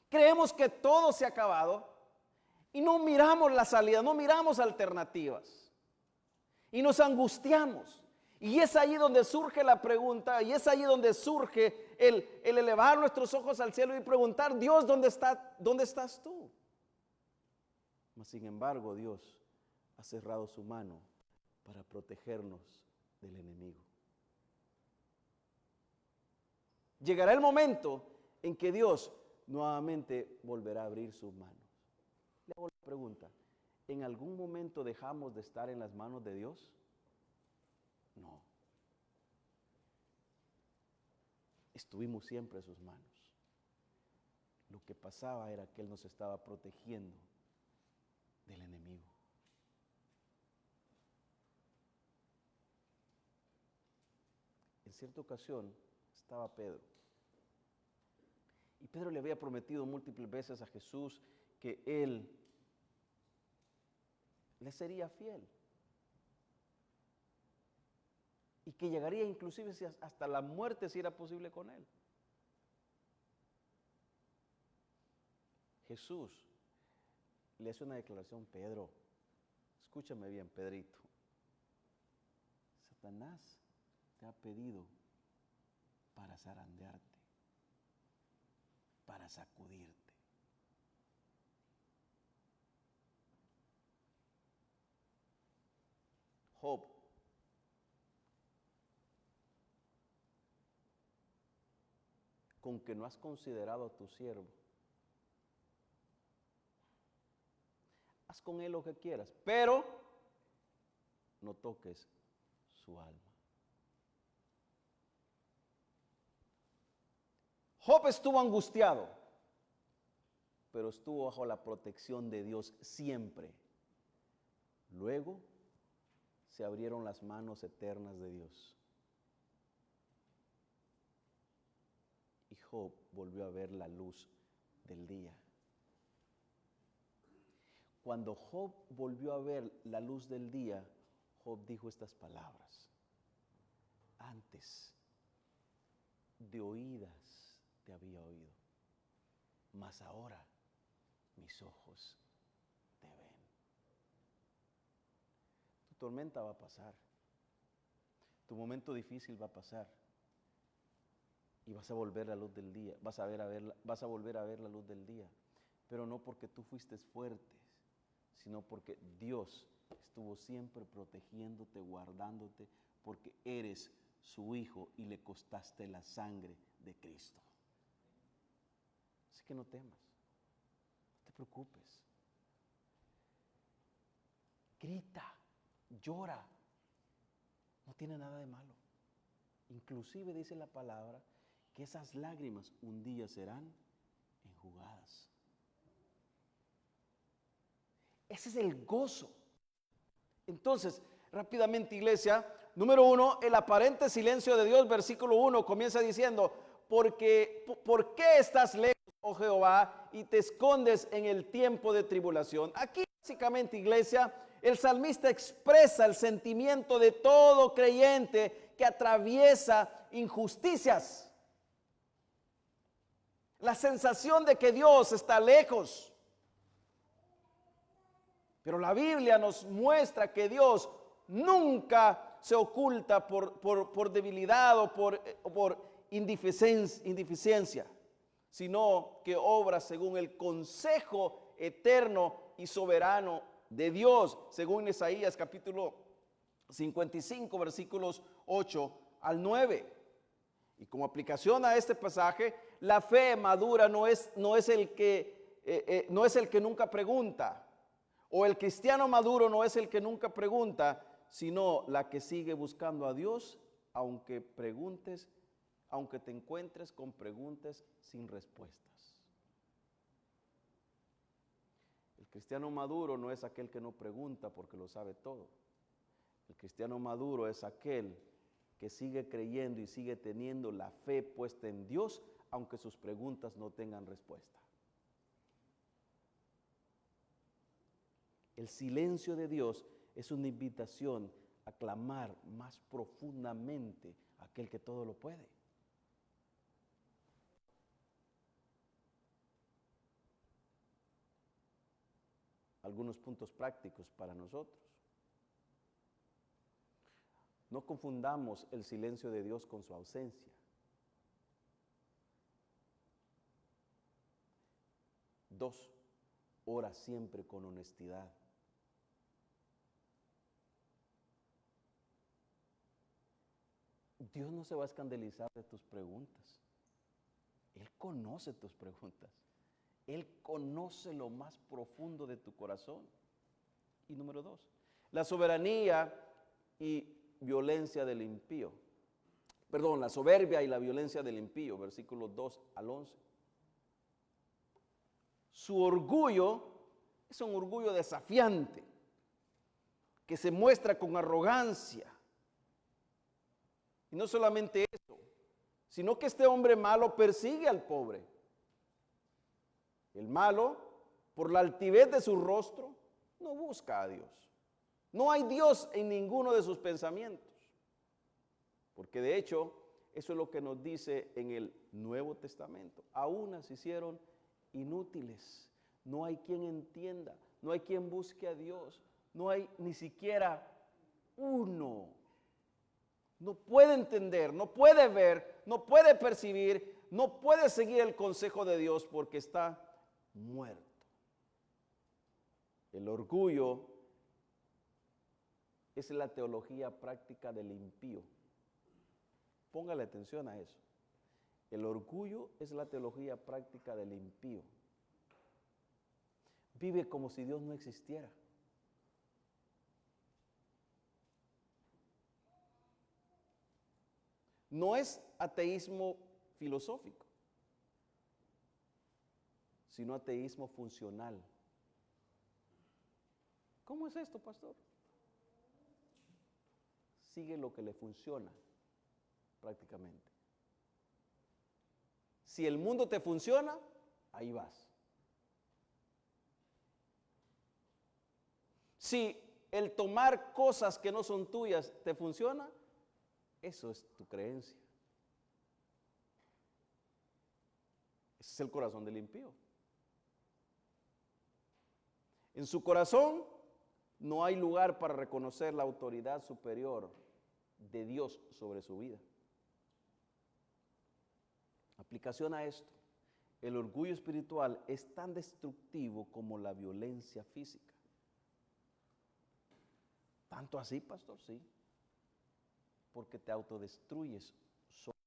Creemos que todo se ha acabado. Y no miramos la salida, no miramos alternativas. Y nos angustiamos. Y es ahí donde surge la pregunta, y es ahí donde surge el elevar nuestros ojos al cielo y preguntar: Dios, ¿dónde estás tú? Mas sin embargo, Dios ha cerrado su mano para protegernos del enemigo. Llegará el momento en que Dios nuevamente volverá a abrir sus manos. Le hago la pregunta: ¿en algún momento dejamos de estar en las manos de Dios? No. Estuvimos siempre en sus manos. Lo que pasaba era que Él nos estaba protegiendo del enemigo. En cierta ocasión estaba Pedro. Y Pedro le había prometido múltiples veces a Jesús que Él le sería fiel. Y que llegaría inclusive hasta la muerte si era posible con Él. Jesús le hace una declaración: Pedro, escúchame bien, Pedrito. Satanás te ha pedido para zarandearte, para sacudirte. Job, con que no has considerado a tu siervo, haz con él lo que quieras, pero no toques su alma. Job estuvo angustiado, pero estuvo bajo la protección de Dios siempre. Luego se abrieron las manos eternas de Dios. Y Job volvió a ver la luz del día. Cuando Job volvió a ver la luz del día, Job dijo estas palabras: antes de oídas te había oído, mas ahora mis ojos te ven. Tu tormenta va a pasar, tu momento difícil va a pasar, y vas a volver a la luz del día, vas a volver a ver la luz del día, pero no porque tú fuiste fuerte, sino porque Dios estuvo siempre protegiéndote, guardándote, porque eres su hijo y le costaste la sangre de Cristo. Así que no temas, no te preocupes. Grita, llora, no tiene nada de malo. Inclusive dice la palabra que esas lágrimas un día serán enjugadas. Ese es el gozo. Entonces, rápidamente, iglesia, número 1, el aparente silencio de Dios, versículo 1, comienza diciendo, ¿por qué estás lejos, oh Jehová, y te escondes en el tiempo de tribulación? Aquí básicamente, iglesia, el salmista expresa el sentimiento de todo creyente que atraviesa injusticias. La sensación de que Dios está lejos. Pero la Biblia nos muestra que Dios nunca se oculta por debilidad o por indiferencia, sino que obra según el consejo eterno y soberano de Dios, según Isaías capítulo 55, versículos 8 al 9. Y como aplicación a este pasaje, la fe madura no es el que nunca pregunta, o el cristiano maduro no es el que nunca pregunta, sino la que sigue buscando a Dios, aunque te encuentres con preguntas sin respuestas. El cristiano maduro no es aquel que no pregunta porque lo sabe todo. El cristiano maduro es aquel que sigue creyendo y sigue teniendo la fe puesta en Dios, aunque sus preguntas no tengan respuesta. El silencio de Dios es una invitación a clamar más profundamente a aquel que todo lo puede. Algunos puntos prácticos para nosotros. No confundamos el silencio de Dios con su ausencia. 2, ora siempre con honestidad. Dios no se va a escandalizar de tus preguntas. Él conoce tus preguntas. Él conoce lo más profundo de tu corazón. Y número 2, la soberanía y violencia del impío. Perdón, la soberbia y la violencia del impío, versículos 2 al 11. Su orgullo es un orgullo desafiante, que se muestra con arrogancia. Y no solamente eso, sino que este hombre malo persigue al pobre. El malo, por la altivez de su rostro, no busca a Dios. No hay Dios en ninguno de sus pensamientos. Porque de hecho, eso es lo que nos dice en el Nuevo Testamento. Aún se hicieron inútiles. No hay quien entienda, no hay quien busque a Dios. No hay ni siquiera uno. No puede entender, no puede ver, no puede percibir, no puede seguir el consejo de Dios porque está muerto. El orgullo es la teología práctica del impío. Póngale atención a eso. El orgullo es la teología práctica del impío. Vive como si Dios no existiera. No es ateísmo filosófico, sino ateísmo funcional. ¿Cómo es esto, pastor? Sigue lo que le funciona, prácticamente. Si el mundo te funciona, ahí vas. Si el tomar cosas que no son tuyas te funciona, eso es tu creencia. Ese es el corazón del impío. En su corazón no hay lugar para reconocer la autoridad superior de Dios sobre su vida. Aplicación a esto, el orgullo espiritual es tan destructivo como la violencia física. ¿Tanto así, pastor? Sí. Porque te autodestruyes solo.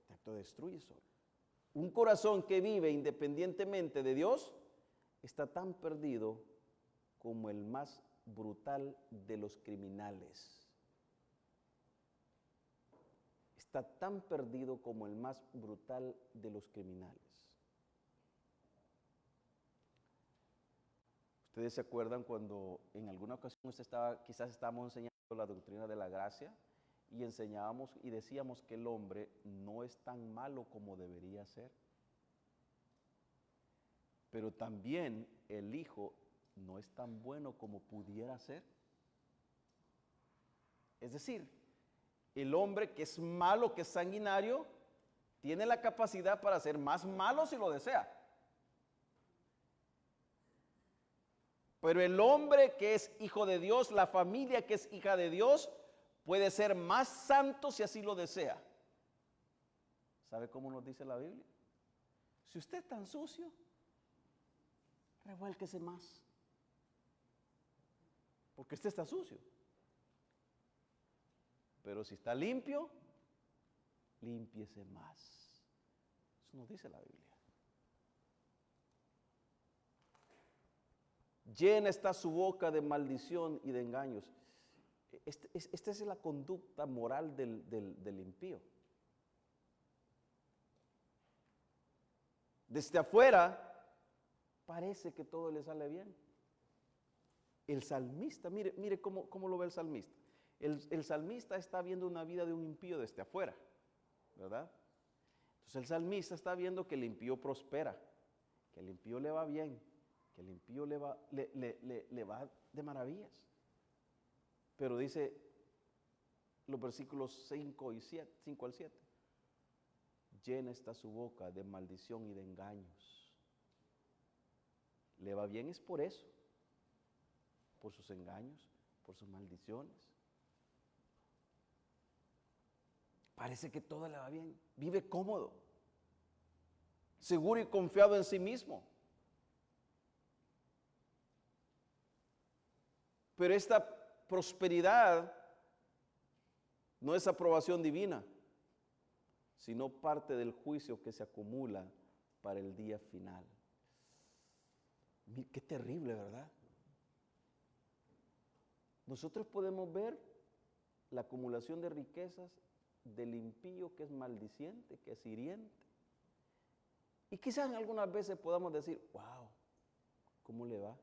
Te autodestruyes solo. Un corazón que vive independientemente de Dios está tan perdido como el más brutal de los criminales. Está tan perdido como el más brutal de los criminales. Ustedes se acuerdan cuando en alguna ocasión quizás estábamos enseñando la doctrina de la gracia y enseñábamos y decíamos que el hombre no es tan malo como debería ser, pero también el hijo no es tan bueno como pudiera ser. Es decir, el hombre que es malo, que es sanguinario, tiene la capacidad para ser más malo si lo desea. Pero el hombre que es hijo de Dios, la familia que es hija de Dios, puede ser más santo si así lo desea. ¿Sabe cómo nos dice la Biblia? Si usted es tan sucio, revuélquese más. Porque usted está sucio. Pero si está limpio, límpiese más. Eso nos dice la Biblia. Llena está su boca de maldición y de engaños. Esta es la conducta moral del impío. Desde afuera parece que todo le sale bien. El salmista, mire cómo lo ve el salmista. El salmista está viendo una vida de un impío desde afuera, ¿verdad? Entonces el salmista está viendo que el impío prospera, que el impío le va bien, que el impío le va de maravillas. Pero dice los versículos 5 al 7, llena está su boca de maldición y de engaños. Le va bien es por eso, por sus engaños, por sus maldiciones. Parece que todo le va bien, vive cómodo, seguro y confiado en sí mismo. Pero esta prosperidad no es aprobación divina, sino parte del juicio que se acumula para el día final. Qué terrible, ¿verdad? Nosotros podemos ver la acumulación de riquezas del impío que es maldiciente, que es hiriente. Y quizás algunas veces podamos decir, wow, ¿cómo le va?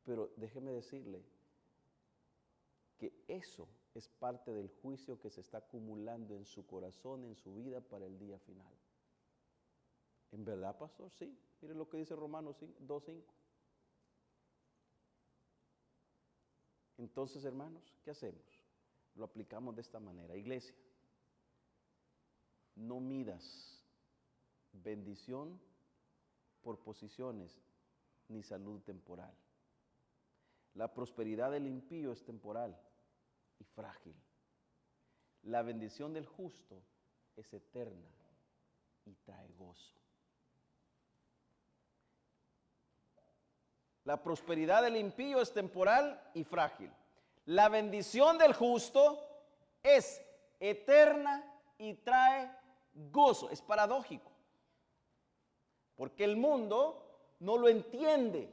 Pero déjeme decirle que eso es parte del juicio que se está acumulando en su corazón, en su vida para el día final. ¿En verdad, pastor? Sí. Mire lo que dice Romanos 2:5. Entonces, hermanos, ¿qué hacemos? Lo aplicamos de esta manera. Iglesia, no midas bendición por posiciones ni salud temporal. La prosperidad del impío es temporal y frágil. La bendición del justo es eterna y trae gozo. La prosperidad del impío es temporal y frágil. La bendición del justo es eterna y trae gozo. Es paradójico, porque el mundo no lo entiende.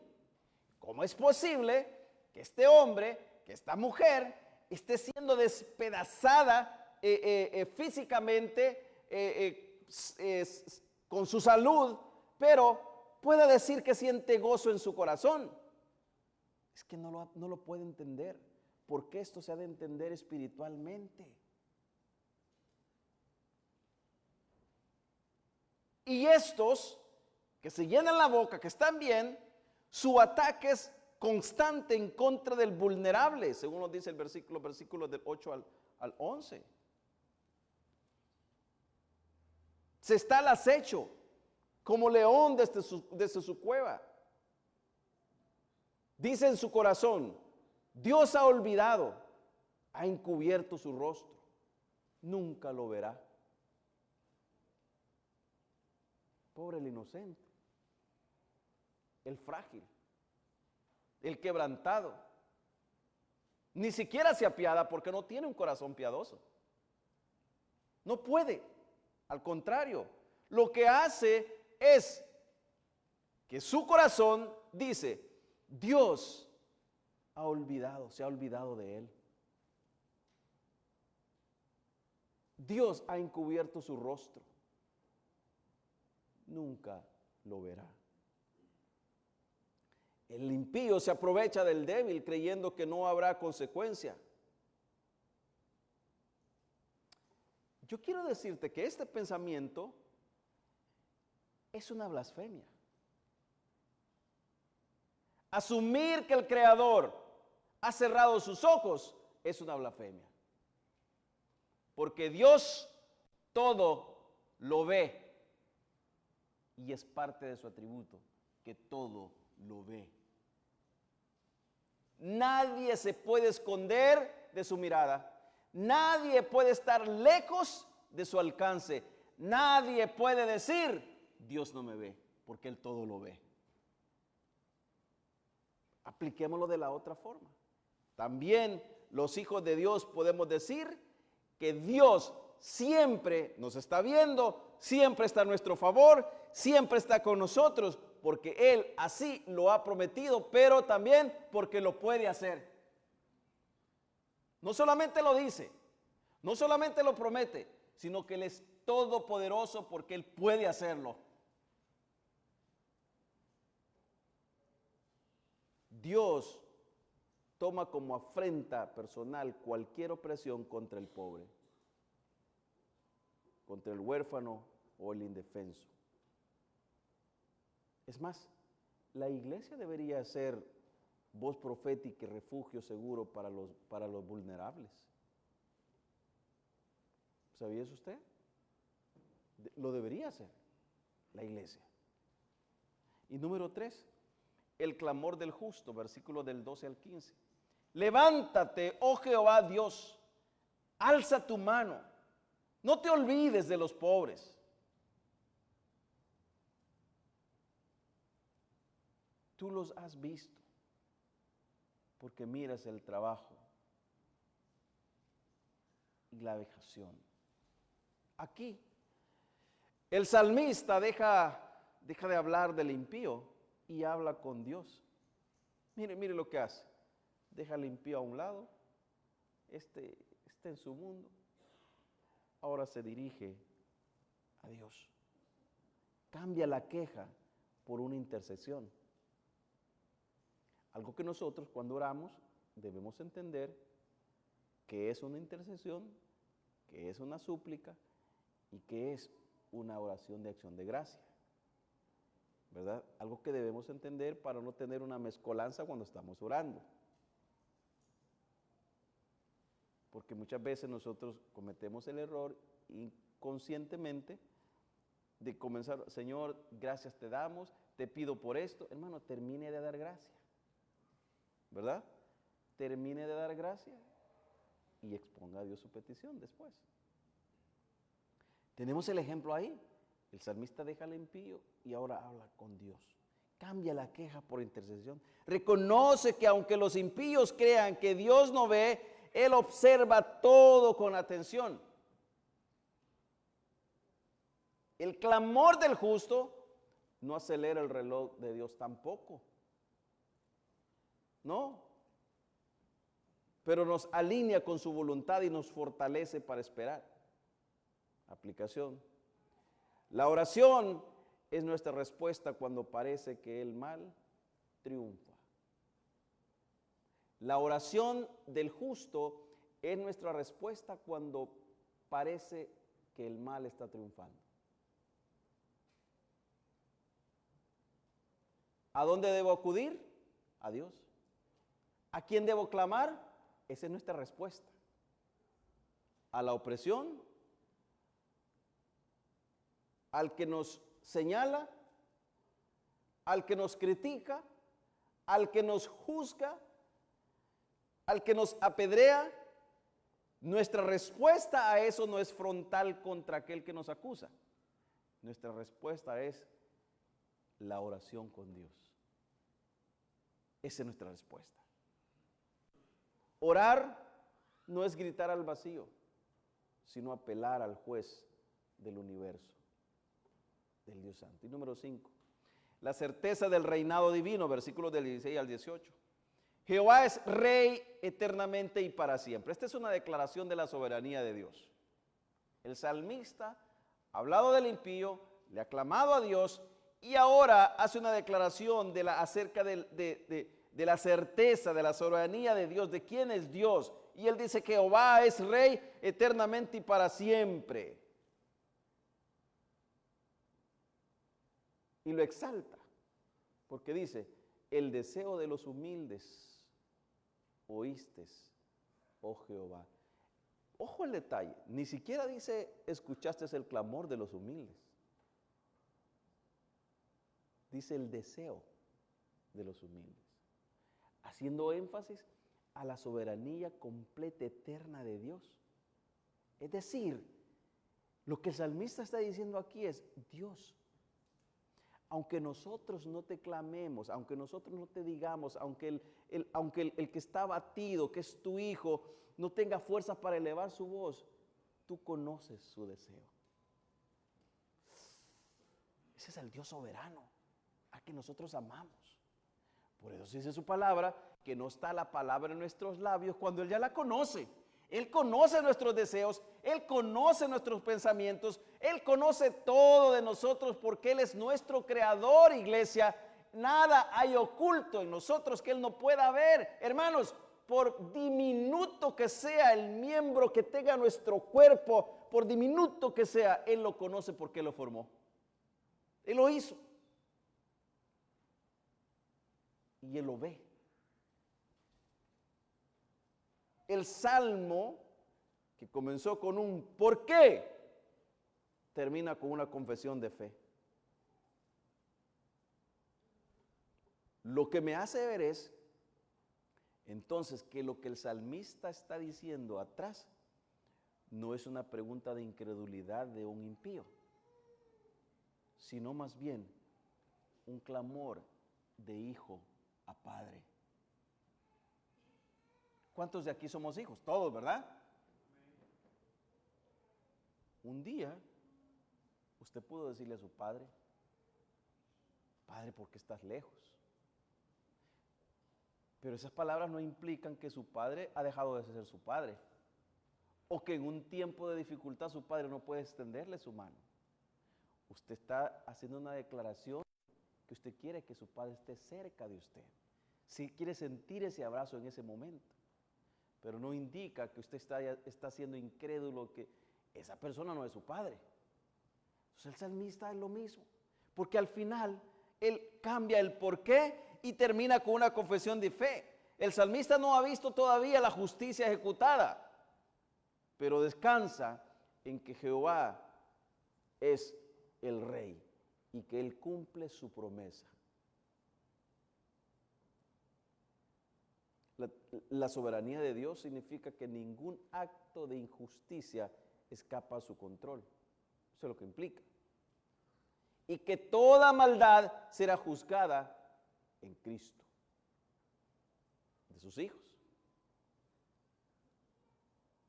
¿Cómo es posible que este hombre, que esta mujer, esté siendo despedazada físicamente con su salud, pero pueda decir que siente gozo en su corazón? Es que no lo puede entender, porque esto se ha de entender espiritualmente. Y estos que se llenan la boca, que están bien, su ataque es constante en contra del vulnerable, según nos dice el versículo del 8 al 11. Se está al acecho, como león desde su cueva. Dice en su corazón, Dios ha olvidado, ha encubierto su rostro, nunca lo verá. Pobre el inocente, el frágil, el quebrantado. Ni siquiera se apiada porque no tiene un corazón piadoso. No puede, al contrario, lo que hace es que su corazón dice, Dios se ha olvidado de él. Dios ha encubierto su rostro, nunca lo verá. El impío se aprovecha del débil creyendo que no habrá consecuencia. Yo quiero decirte que este pensamiento es una blasfemia. Asumir que el Creador ha cerrado sus ojos es una blasfemia. Porque Dios todo lo ve y es parte de su atributo, que todo lo ve. Nadie se puede esconder de su mirada. Nadie puede estar lejos de su alcance. Nadie puede decir, Dios no me ve, porque Él todo lo ve. Apliquémoslo de la otra forma. También los hijos de Dios podemos decir que Dios siempre nos está viendo, siempre está a nuestro favor, siempre está con nosotros, porque Él así lo ha prometido, pero también porque lo puede hacer. No solamente lo dice, no solamente lo promete, sino que Él es todopoderoso porque Él puede hacerlo. Dios toma como afrenta personal cualquier opresión contra el pobre, contra el huérfano o el indefenso. Es más, la iglesia debería ser voz profética y refugio seguro para los vulnerables. ¿Sabía eso usted? Lo debería hacer la iglesia. Y número 3, el clamor del justo, versículos del 12 al 15. Levántate, oh Jehová Dios, alza tu mano, no te olvides de los pobres. Tú los has visto, porque miras el trabajo y la vejación. Aquí, el salmista deja de hablar del impío y habla con Dios. Mire lo que hace. Deja al impío a un lado, está en su mundo, ahora se dirige a Dios. Cambia la queja por una intercesión. Algo que nosotros cuando oramos debemos entender que es una intercesión, que es una súplica y que es una oración de acción de gracia. ¿Verdad? Algo que debemos entender para no tener una mezcolanza cuando estamos orando. Porque muchas veces nosotros cometemos el error inconscientemente de comenzar, Señor, gracias te damos, te pido por esto. Hermano, termine de dar gracia. ¿Verdad? Termine de dar gracia y exponga a Dios su petición después. Tenemos el ejemplo ahí. El salmista deja al impío y ahora habla con Dios. Cambia la queja por intercesión. Reconoce que aunque los impíos crean que Dios no ve, Él observa todo con atención. El clamor del justo no acelera el reloj de Dios tampoco. No. Pero nos alinea con su voluntad y nos fortalece para esperar. Aplicación. La oración es nuestra respuesta cuando parece que el mal triunfa. La oración del justo es nuestra respuesta cuando parece que el mal está triunfando. ¿A dónde debo acudir? A Dios. ¿A quién debo clamar? Esa es nuestra respuesta. ¿A la opresión? ¿Al que nos señala? ¿Al que nos critica? ¿Al que nos juzga? ¿Al que nos apedrea? Nuestra respuesta a eso no es frontal contra aquel que nos acusa. Nuestra respuesta es la oración con Dios. Esa es nuestra respuesta. Orar no es gritar al vacío, sino apelar al juez del universo, del Dios Santo. Y número 5, la certeza del reinado divino, versículos del 16 al 18. Jehová es rey eternamente y para siempre. Esta es una declaración de la soberanía de Dios. El salmista ha hablado del impío, le ha clamado a Dios y ahora hace una declaración acerca de de la certeza, de la soberanía de Dios, de quién es Dios. Y él dice que Jehová es rey eternamente y para siempre. Y lo exalta, porque dice, el deseo de los humildes oíste, oh Jehová. Ojo el detalle, ni siquiera dice, escuchaste el clamor de los humildes. Dice el deseo de los humildes, haciendo énfasis a la soberanía completa, eterna de Dios. Es decir, lo que el salmista está diciendo aquí es, Dios, aunque nosotros no te clamemos, aunque nosotros no te digamos, aunque el que está abatido, que es tu hijo, no tenga fuerza para elevar su voz, tú conoces su deseo. Ese es el Dios soberano, a que nosotros amamos. Por eso dice su palabra, que no está la palabra en nuestros labios cuando Él ya la conoce. Él conoce nuestros deseos, Él conoce nuestros pensamientos, Él conoce todo de nosotros porque Él es nuestro creador, iglesia. Nada hay oculto en nosotros que Él no pueda ver. Hermanos, por diminuto que sea el miembro que tenga nuestro cuerpo, por diminuto que sea, Él lo conoce porque Él lo formó. Él lo hizo. Y Él lo ve. El salmo, que comenzó con un ¿por qué?, termina con una confesión de fe. Lo que me hace ver es, entonces, que lo que el salmista está diciendo atrás no es una pregunta de incredulidad de un impío, sino más bien un clamor de hijo a padre. ¿Cuántos de aquí somos hijos? Todos, ¿verdad? Un día, usted pudo decirle a su padre, Padre, ¿por qué estás lejos? Pero esas palabras no implican que su padre ha dejado de ser su padre, o que en un tiempo de dificultad su padre no puede extenderle su mano. Usted está haciendo una declaración que usted quiere que su padre esté cerca de usted. Si quiere sentir ese abrazo en ese momento. Pero no indica que usted está siendo incrédulo, que esa persona no es su padre. Entonces el salmista es lo mismo, porque al final él cambia el porqué y termina con una confesión de fe. El salmista no ha visto todavía la justicia ejecutada, pero descansa en que Jehová es el rey y que Él cumple su promesa. La soberanía de Dios significa que ningún acto de injusticia escapa a su control. Eso es lo que implica. Y que toda maldad será juzgada en Cristo, de sus hijos.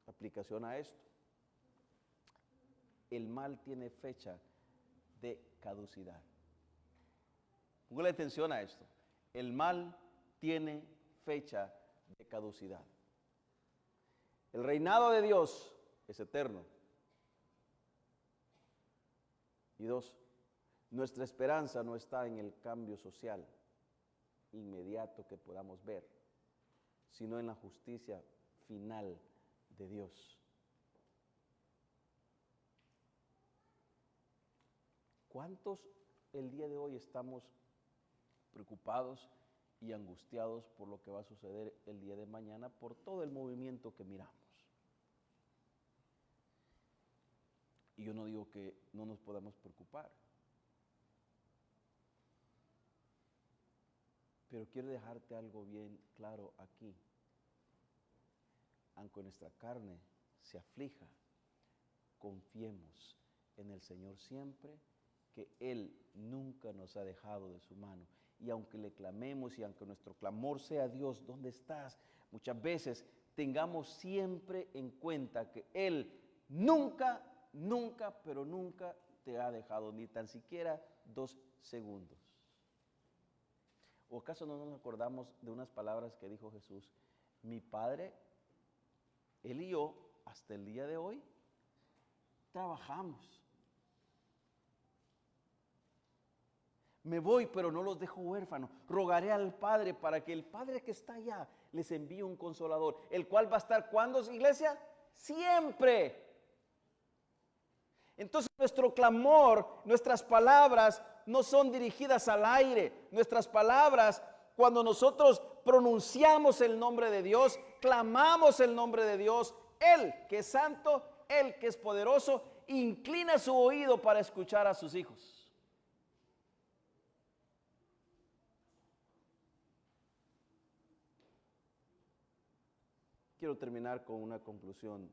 Aplicación a esto. El mal tiene fecha de caducidad. Póngale atención a esto. El mal tiene fecha de caducidad. El reinado de Dios es eterno. Y dos, nuestra esperanza no está en el cambio social inmediato que podamos ver, sino en la justicia final de Dios. ¿Cuántos el día de hoy estamos preocupados y angustiados por lo que va a suceder el día de mañana, por todo el movimiento que miramos? Y yo no digo que no nos podamos preocupar, pero quiero dejarte algo bien claro aquí. Aunque nuestra carne se aflija, confiemos en el Señor siempre, que Él nunca nos ha dejado de su mano. Y aunque le clamemos y aunque nuestro clamor sea, Dios, ¿dónde estás? Muchas veces tengamos siempre en cuenta que Él nunca, pero nunca te ha dejado, ni tan siquiera 2 segundos. ¿O acaso no nos acordamos de unas palabras que dijo Jesús? Mi Padre, Él y yo, hasta el día de hoy, trabajamos. Me voy, pero no los dejo huérfanos. Rogaré al Padre para que el Padre que está allá les envíe un consolador, el cual va a estar, ¿cuándo, iglesia? Siempre. Entonces nuestro clamor, nuestras palabras no son dirigidas al aire. Nuestras palabras, cuando nosotros pronunciamos el nombre de Dios, clamamos el nombre de Dios, Él que es santo, Él que es poderoso, inclina su oído para escuchar a sus hijos. Quiero terminar con una conclusión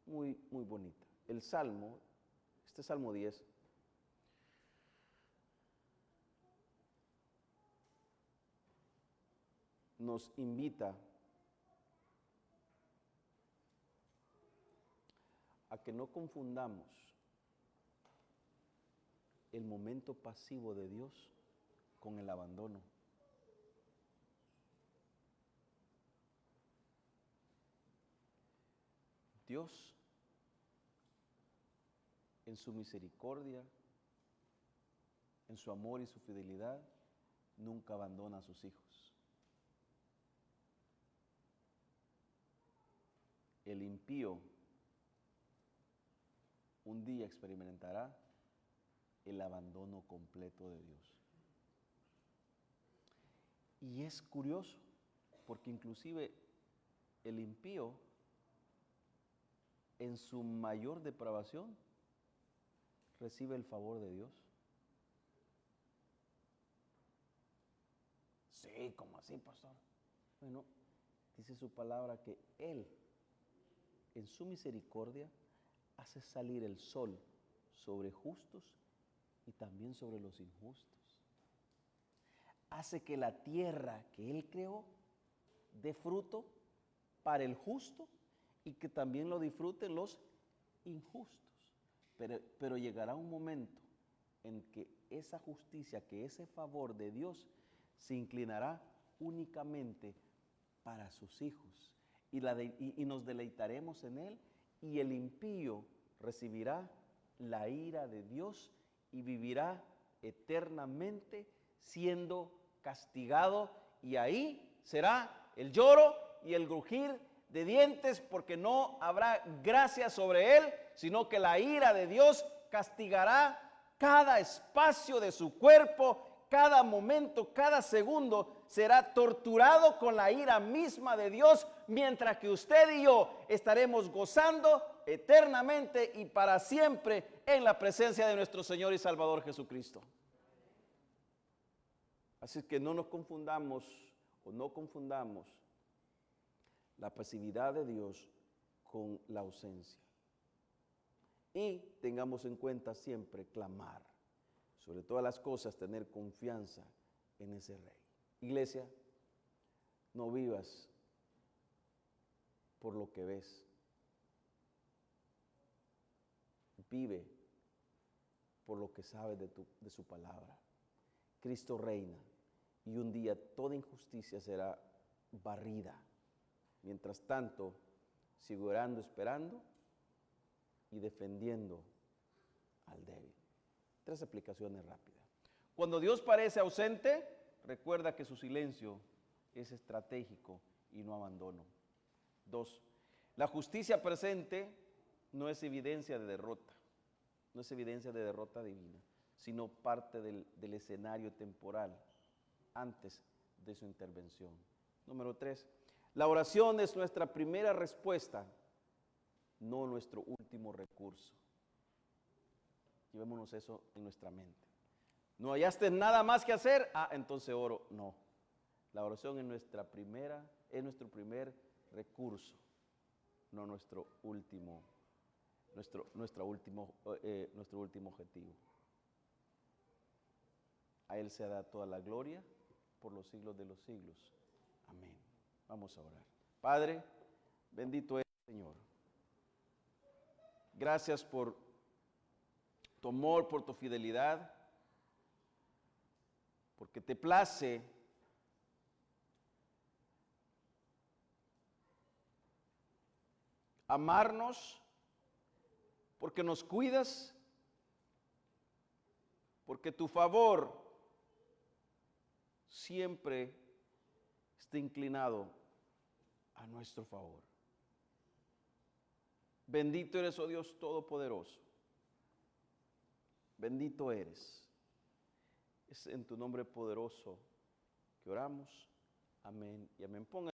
muy bonita. El Salmo, este Salmo 10, nos invita a que no confundamos el momento pasivo de Dios con el abandono. Dios, en su misericordia, en su amor y su fidelidad, nunca abandona a sus hijos. El impío un día experimentará el abandono completo de Dios. Y es curioso, porque inclusive el impío, en su mayor depravación, recibe el favor de Dios. Sí, ¿cómo así, pastor? Bueno, dice su palabra que Él, en su misericordia, hace salir el sol sobre justos y también sobre los injustos. Hace que la tierra que Él creó dé fruto para el justo y que también lo disfruten los injustos. Pero llegará un momento en que esa justicia, que ese favor de Dios se inclinará únicamente para sus hijos y nos deleitaremos en Él, y el impío recibirá la ira de Dios y vivirá eternamente siendo castigado, y ahí será el lloro y el crujir de dientes, porque no habrá gracia sobre él, sino que la ira de Dios castigará cada espacio de su cuerpo, cada momento, cada segundo será torturado con la ira misma de Dios, mientras que usted y yo estaremos gozando eternamente y para siempre en la presencia de nuestro Señor y Salvador Jesucristo. Así que no nos confundamos o no confundamos la pasividad de Dios con la ausencia. Y tengamos en cuenta siempre clamar. Sobre todas las cosas, tener confianza en ese Rey. Iglesia, no vivas por lo que ves. Vive por lo que sabes de su palabra. Cristo reina y un día toda injusticia será barrida. Mientras tanto, sigo orando, esperando y defendiendo al débil. 3 aplicaciones rápidas. Cuando Dios parece ausente, recuerda que su silencio es estratégico y no abandono. 2. La justicia presente no es evidencia de derrota, no es evidencia de derrota divina, sino parte del escenario temporal antes de su intervención. Número 3. La oración es nuestra primera respuesta, no nuestro último recurso. Llevémonos eso en nuestra mente. ¿No hallaste nada más que hacer? Entonces oro. No. La oración es nuestro primer recurso, no nuestro último objetivo. A Él se da toda la gloria por los siglos de los siglos. Amén. Vamos a orar. Padre, bendito es el Señor. Gracias por tu amor, por tu fidelidad, porque te place amarnos, porque nos cuidas, porque tu favor siempre está inclinado a nuestro favor. Bendito eres, oh Dios Todopoderoso. Bendito eres. Es en tu nombre poderoso que oramos. Amén y amén. Pongan